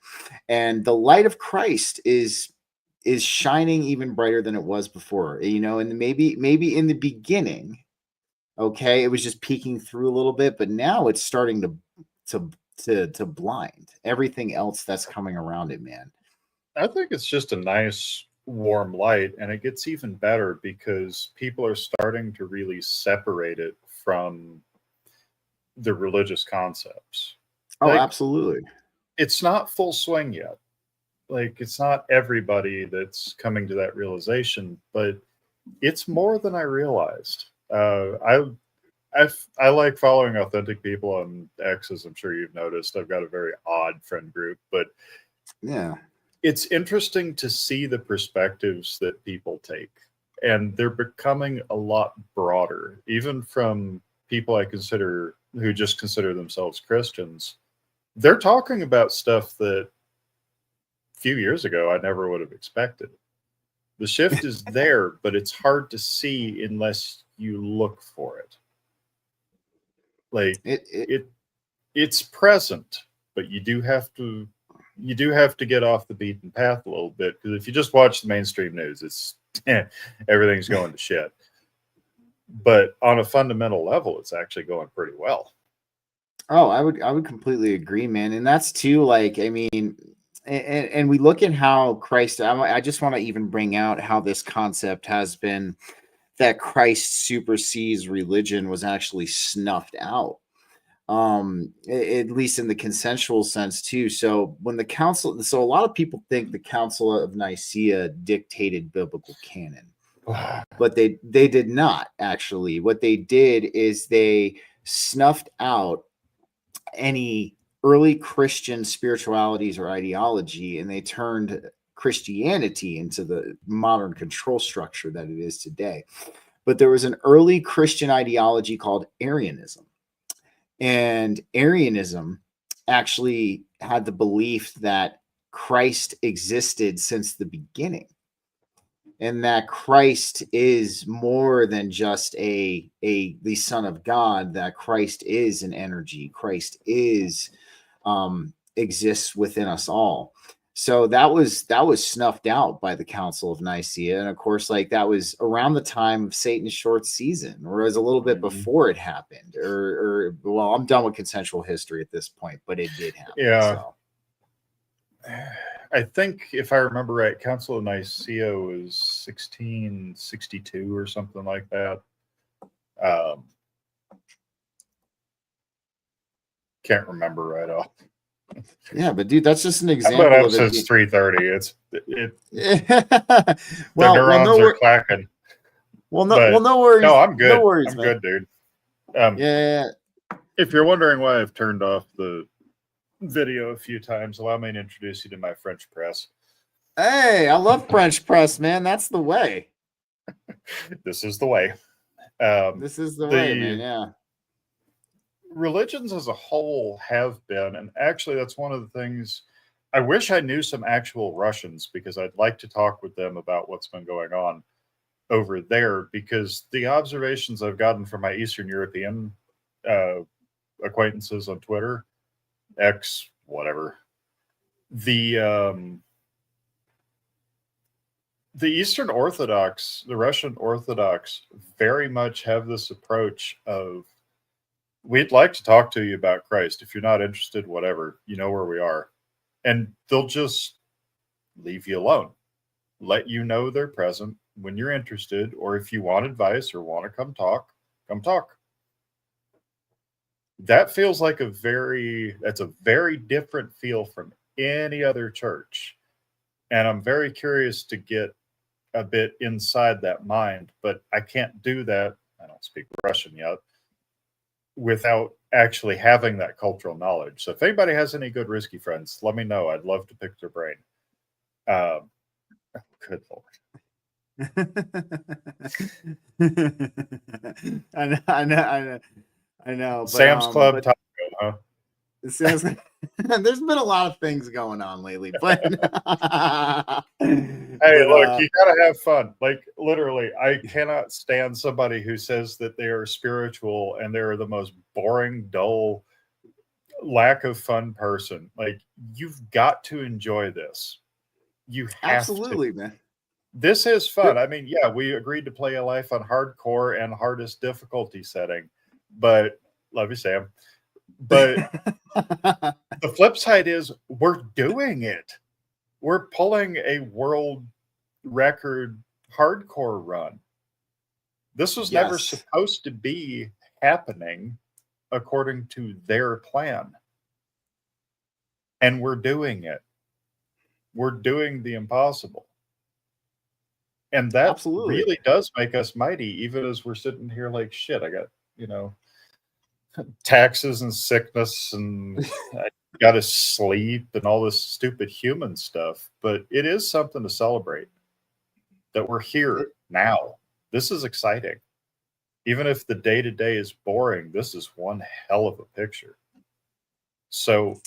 and the light of Christ is shining even brighter than it was before, and maybe in the beginning, okay, it was just peeking through a little bit, but now it's starting to blind everything else that's coming around it, man. I think it's just a nice warm light, and it gets even better because people are starting to really separate it from the religious concepts. Oh, absolutely. It's not full swing yet. Like, it's not everybody that's coming to that realization, but it's more than I realized. I like following authentic people on X, as I'm sure you've noticed. I've got a very odd friend group, but yeah, it's interesting to see the perspectives that people take, and they're becoming a lot broader, even from people I consider who just consider themselves Christians. They're talking about stuff that few years ago I never would have expected. The shift is there, but it's hard to see unless you look for it. Like it's present, but you do have to get off the beaten path a little bit, because if you just watch the mainstream news, it's everything's going to shit. But on a fundamental level, it's actually going pretty well. Oh, I would completely agree, man. And that's too, like, I mean, and we look at how Christ, I just want to even bring out how this concept has been that Christ supersedes religion was actually snuffed out. at least in the consensual sense too. So when the council, so a lot of people think the Council of Nicaea dictated biblical canon, but they did not actually. What they did is they snuffed out any early Christian spiritualities or ideology, and they turned Christianity into the modern control structure that it is today. But there was an early Christian ideology called Arianism. And Arianism actually had the belief that Christ existed since the beginning, and that Christ is more than just the Son of God, that Christ is an energy. Christ is exists within us all. So that was snuffed out by the Council of Nicaea. And of course, like that was around the time of Satan's short season, or it was a little bit before it happened, or well, I'm done with consensual history at this point, but it did happen. Yeah. So. I think if I remember right, Council of Nicaea was 1662 or something like that. Can't remember right off. Yeah, but dude, that's just an example. But up of since 3:30, well, the neurons are clacking. No worries. No, I'm good. No worries, I'm man. good, dude. Yeah. If you're wondering why I've turned off the video a few times, allow me to introduce you to my French press. Hey, I love French press, man. That's the way. This is the way. This is the way, man. Yeah. Religions as a whole have been, and actually that's one of the things I wish I knew some actual Russians, because I'd like to talk with them about what's been going on over there, because the observations I've gotten from my Eastern European acquaintances on Twitter, X, whatever, the Eastern Orthodox, the Russian Orthodox, very much have this approach of, we'd like to talk to you about Christ. If you're not interested, whatever, you know where we are. And they'll just leave you alone, let you know they're present when you're interested, or if you want advice or want to come talk, come talk. That feels like that's a very different feel from any other church. And I'm very curious to get a bit inside that mind, but I can't do that. I don't speak Russian yet, without actually having that cultural knowledge. So if anybody has any good risky friends, let me know. I'd love to pick their brain. Good Lord. I know. But, Sam's Club Taco, huh? There's been a lot of things going on lately, but hey, look, you gotta have fun. Like, literally, I cannot stand somebody who says that they are spiritual and they're the most boring, dull, lack of fun person. Like, you've got to enjoy this. You have absolutely, to. Man. This is fun. I mean, yeah, we agreed to play a life on hardcore and hardest difficulty setting, but love you, Sam. But the flip side is we're doing it. We're pulling a world record hardcore run. This was never supposed to be happening according to their plan. And we're doing it. We're doing the impossible. And that absolutely really does make us mighty, even as we're sitting here like, shit, I got, taxes and sickness and I got to sleep and all this stupid human stuff. But it is something to celebrate that we're here now. This is exciting. Even if the day-to-day is boring, this is one hell of a picture. So,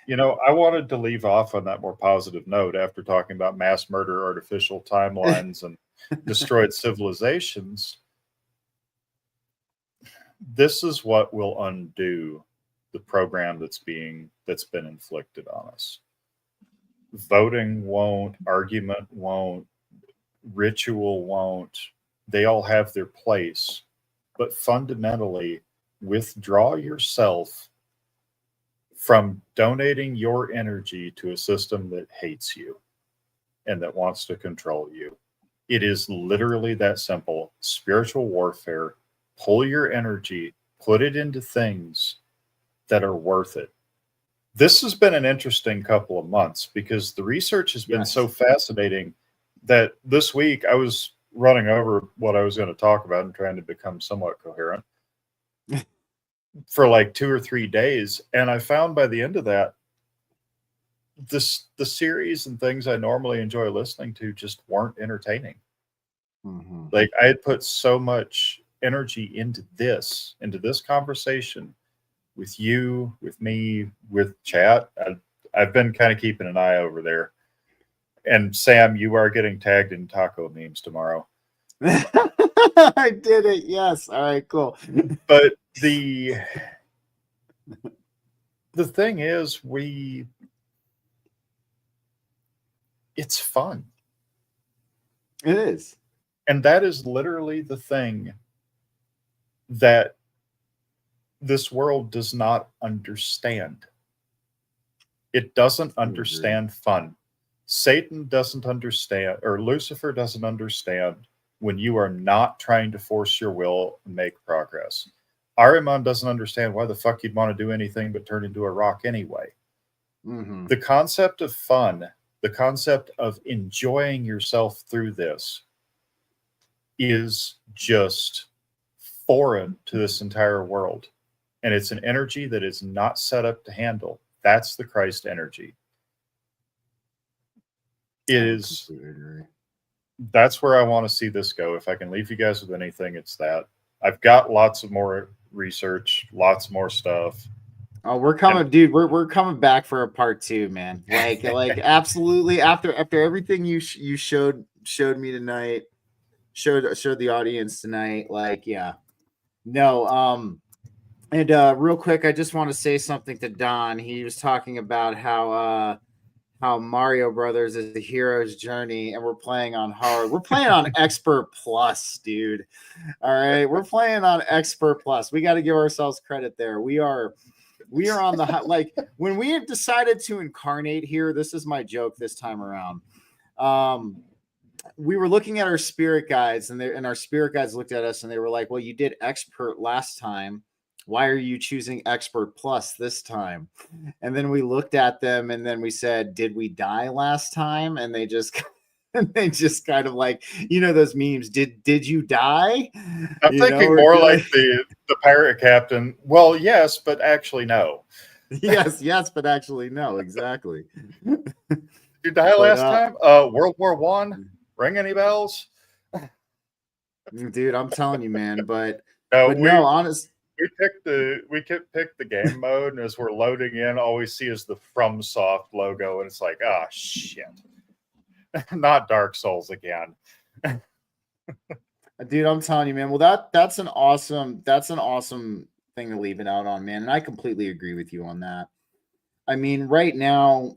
I wanted to leave off on that more positive note after talking about mass murder, artificial timelines, and destroyed civilizations. This is what will undo the program that's been inflicted on us. Voting won't, argument won't, ritual won't. They all have their place. But fundamentally, withdraw yourself from donating your energy to a system that hates you and that wants to control you. It is literally that simple. Spiritual warfare. Pull your energy, put it into things that are worth it. This has been an interesting couple of months because the research has been Yes. so fascinating that this week I was running over what I was going to talk about and trying to become somewhat coherent for like 2 or 3 days. And I found by the end of that, the series and things I normally enjoy listening to just weren't entertaining. Mhm. Like I had put so much energy into this conversation with you, with me, with chat. I've been kind of keeping an eye over there. And Sam, you are getting tagged in taco memes tomorrow. I did it. Yes. All right, cool. But the thing is, it's fun. It is. And that is literally the thing that this world does not understand. It doesn't understand fun. Satan doesn't understand, or Lucifer doesn't understand when you are not trying to force your will and make progress. Ahriman doesn't understand why the fuck you'd want to do anything but turn into a rock anyway. Mhm. The concept of fun, the concept of enjoying yourself through this is just foreign to this entire world. And it's an energy that is not set up to handle. That's the Christ energy. It is. Completely agree. That's where I want to see this go. If I can leave you guys with anything, it's that. I've got lots of more research, lots more stuff. Oh, we're coming, dude. We're coming back for a part 2, man. Like absolutely. After everything you showed me tonight, showed the audience tonight. Like, yeah, no. And real quick, I just want to say something to Don. He was talking about how Mario Brothers is the hero's journey, and we're playing on hard. We're playing on Expert Plus, dude. All right, we're playing on Expert Plus. We got to give ourselves credit there. We are on the like when we have decided to incarnate here. This is my joke this time around. We were looking at our spirit guides, and our spirit guides looked at us and they were like, "Well, you did Expert last time. Why are you choosing Expert Plus this time?" And then we looked at them and then we said, "Did we die last time?" And they just kind of like, those memes. Did you die? I'm thinking more like the pirate captain. Well, yes, but actually no. yes, but actually no. Exactly. Did you die last time? World War I? Ring any bells? Dude, I'm telling you, man. But no, honest. We picked the game mode, and as we're loading in, all we see is the FromSoft logo, and it's like, ah, shit, not Dark Souls again. Dude, I'm telling you, man. Well, that's an awesome thing to leave it out on, man. And I completely agree with you on that. I mean, right now,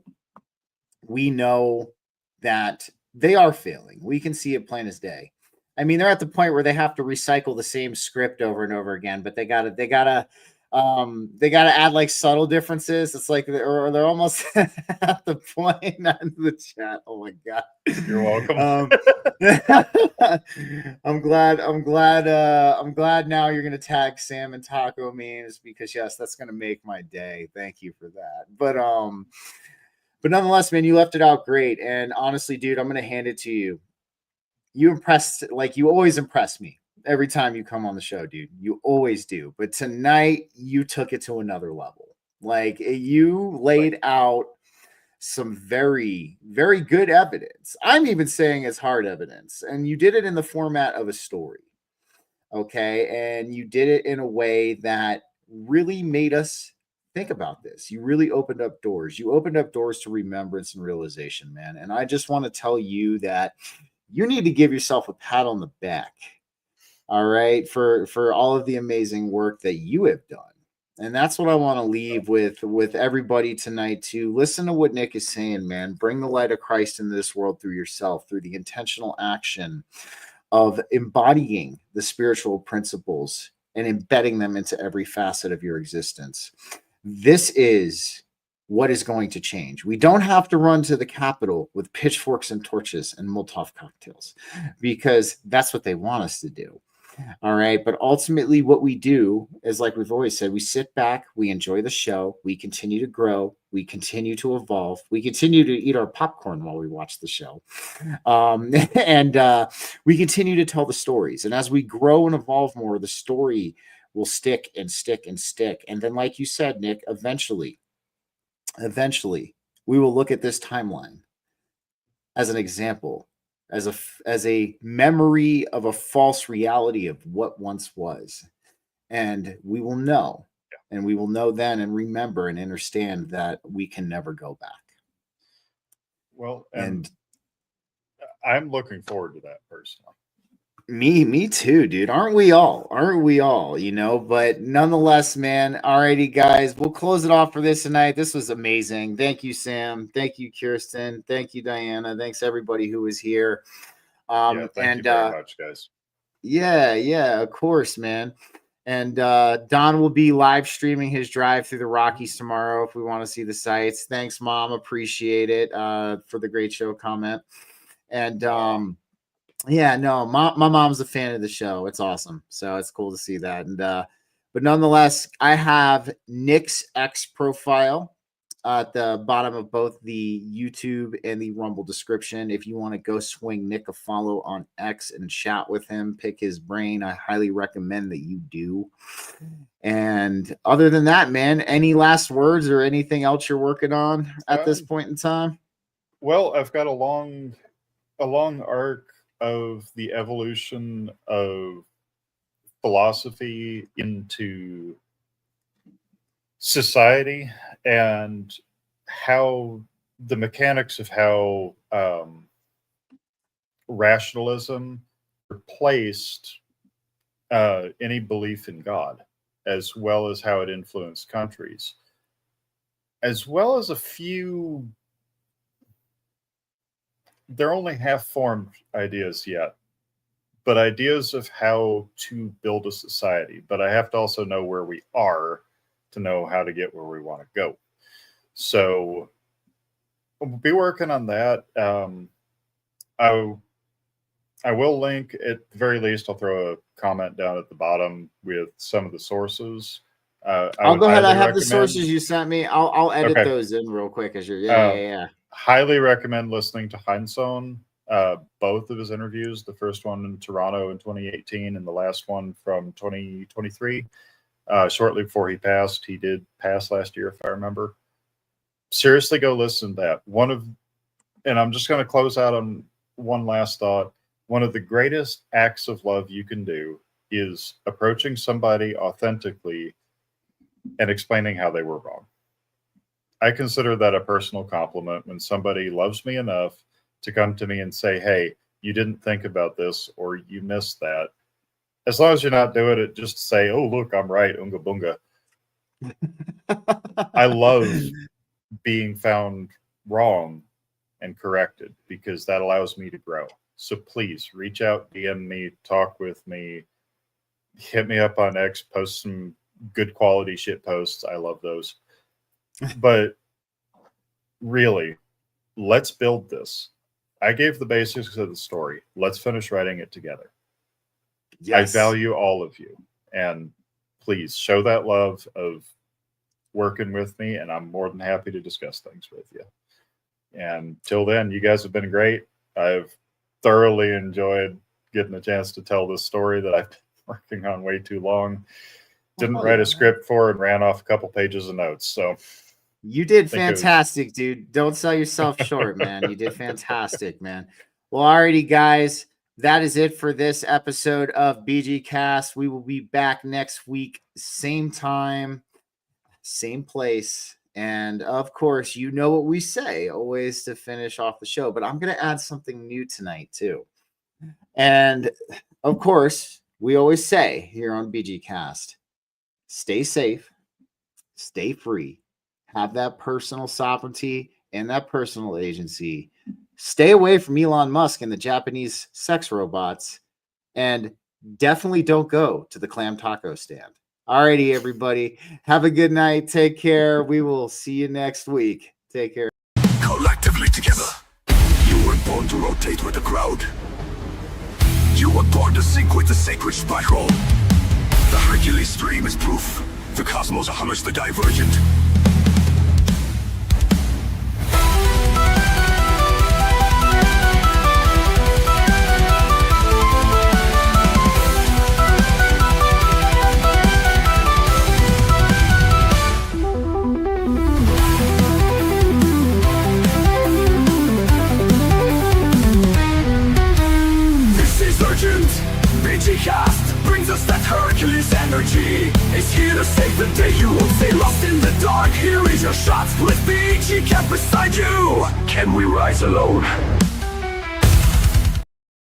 we know that they are failing. We can see it plain as day. I mean, they're at the point where they have to recycle the same script over and over again, but they gotta add like subtle differences. It's like they're almost at the point. Not in the chat. Oh my god, you're welcome. I'm glad now you're gonna tag Sam and Taco memes, because yes, that's gonna make my day. Thank you for that. But nonetheless, man, you left it out great. And honestly, dude, I'm gonna hand it to you. You always impress me every time you come on the show, dude. You always do. But tonight you took it to another level. Like, you laid out some very, very good evidence. I'm even saying it's hard evidence. And you did it in the format of a story. Okay. And you did it in a way that really made us think about this. You really opened up doors. You opened up doors to remembrance and realization, man. And I just want to tell you that you need to give yourself a pat on the back, all right, for all of the amazing work that you have done. And that's what I want to leave with everybody tonight, to listen to what Nick is saying, man. Bring the light of Christ into this world through yourself, through the intentional action of embodying the spiritual principles and embedding them into every facet of your existence. This is what is going to change. We don't have to run to the Capitol with pitchforks and torches and Molotov cocktails, because that's what they want us to do. All right. But ultimately, what we do is, like we've always said, we sit back, we enjoy the show, we continue to grow, we continue to evolve, we continue to eat our popcorn while we watch the show. And we continue to tell the stories. And as we grow and evolve more, the story will stick and stick and stick. And then, like you said, Nick, eventually, we will look at this timeline as an example, as a memory of a false reality of what once was, and we will know, and we will know then and remember and understand that we can never go back. Well, and I'm looking forward to that personally. Me too, dude. Aren't we all? You know, but nonetheless, man. Alrighty, guys, we'll close it off for this tonight. This was amazing. Thank you, Sam. Thank you, Kirsten. Thank you, Dyanna. Thanks everybody who was here. Thank you very much, guys. Yeah, of course, man. And Don will be live streaming his drive through the Rockies tomorrow if we want to see the sights. Thanks, Mom. Appreciate it for the great show comment. And yeah, no, my mom's a fan of the show. It's awesome. So it's cool to see that. And but nonetheless, I have Nick's X profile at the bottom of both the YouTube and the Rumble description. If you want to go swing Nick a follow on X and chat with him, pick his brain, I highly recommend that you do. And other than that, man, any last words or anything else you're working on at this point in time? Well, I've got a long arc of the evolution of philosophy into society and how the mechanics of how rationalism replaced any belief in God, as well as how it influenced countries, as well as a few, they're only half-formed ideas yet, but ideas of how to build a society. But I have to also know where we are to know how to get where we want to go. So we'll be working on that. I will link, at the very least, I'll throw a comment down at the bottom with some of the sources. I'll go ahead. I have the sources you sent me. I'll edit those in real quick as you're. Yeah. Highly recommend listening to Heinsohn, both of his interviews. The first one in Toronto in 2018, and the last one from 2023. Shortly before he passed. He did pass last year, if I remember. Seriously, go listen to that. And I'm just going to close out on one last thought. One of the greatest acts of love you can do is approaching somebody authentically and explaining how they were wrong. I consider that a personal compliment when somebody loves me enough to come to me and say, hey, you didn't think about this, or you missed that. As long as you're not doing it just to say, oh, look, I'm right, unga bunga. I love being found wrong and corrected because that allows me to grow. So please reach out, DM me, talk with me, hit me up on X, post some good quality shit posts. I love those. But really, let's build this. I gave the basics of the story. Let's finish writing it together. Yes. I value all of you. And please show that love of working with me, and I'm more than happy to discuss things with you. And till then, you guys have been great. I've thoroughly enjoyed getting a chance to tell this story that I've been working on way too long. Didn't write a script for and ran off a couple pages of notes. So you did fantastic, dude. Don't sell yourself short, man. You did fantastic, man. Well, alrighty, guys. That is it for this episode of BG Cast. We will be back next week, same time, same place. And of course, you know what we say always to finish off the show, but I'm going to add something new tonight too. And of course, we always say here on BG Cast, stay safe, stay free, have that personal sovereignty and that personal agency. Stay away from Elon Musk and the Japanese sex robots, and definitely don't go to the clam taco stand. Alrighty, everybody. Have a good night. Take care. We will see you next week. Take care. Collectively together, you were born to rotate with the crowd. You were born to sync with the sacred spiral. The Hercules stream is proof. The cosmos hummers the divergent. This is urgent. BG-S3 brings us that Hercules energy. It's here to save the day. You won't stay lost in the dark. Here is your shot with BG kept beside you. Can we rise alone?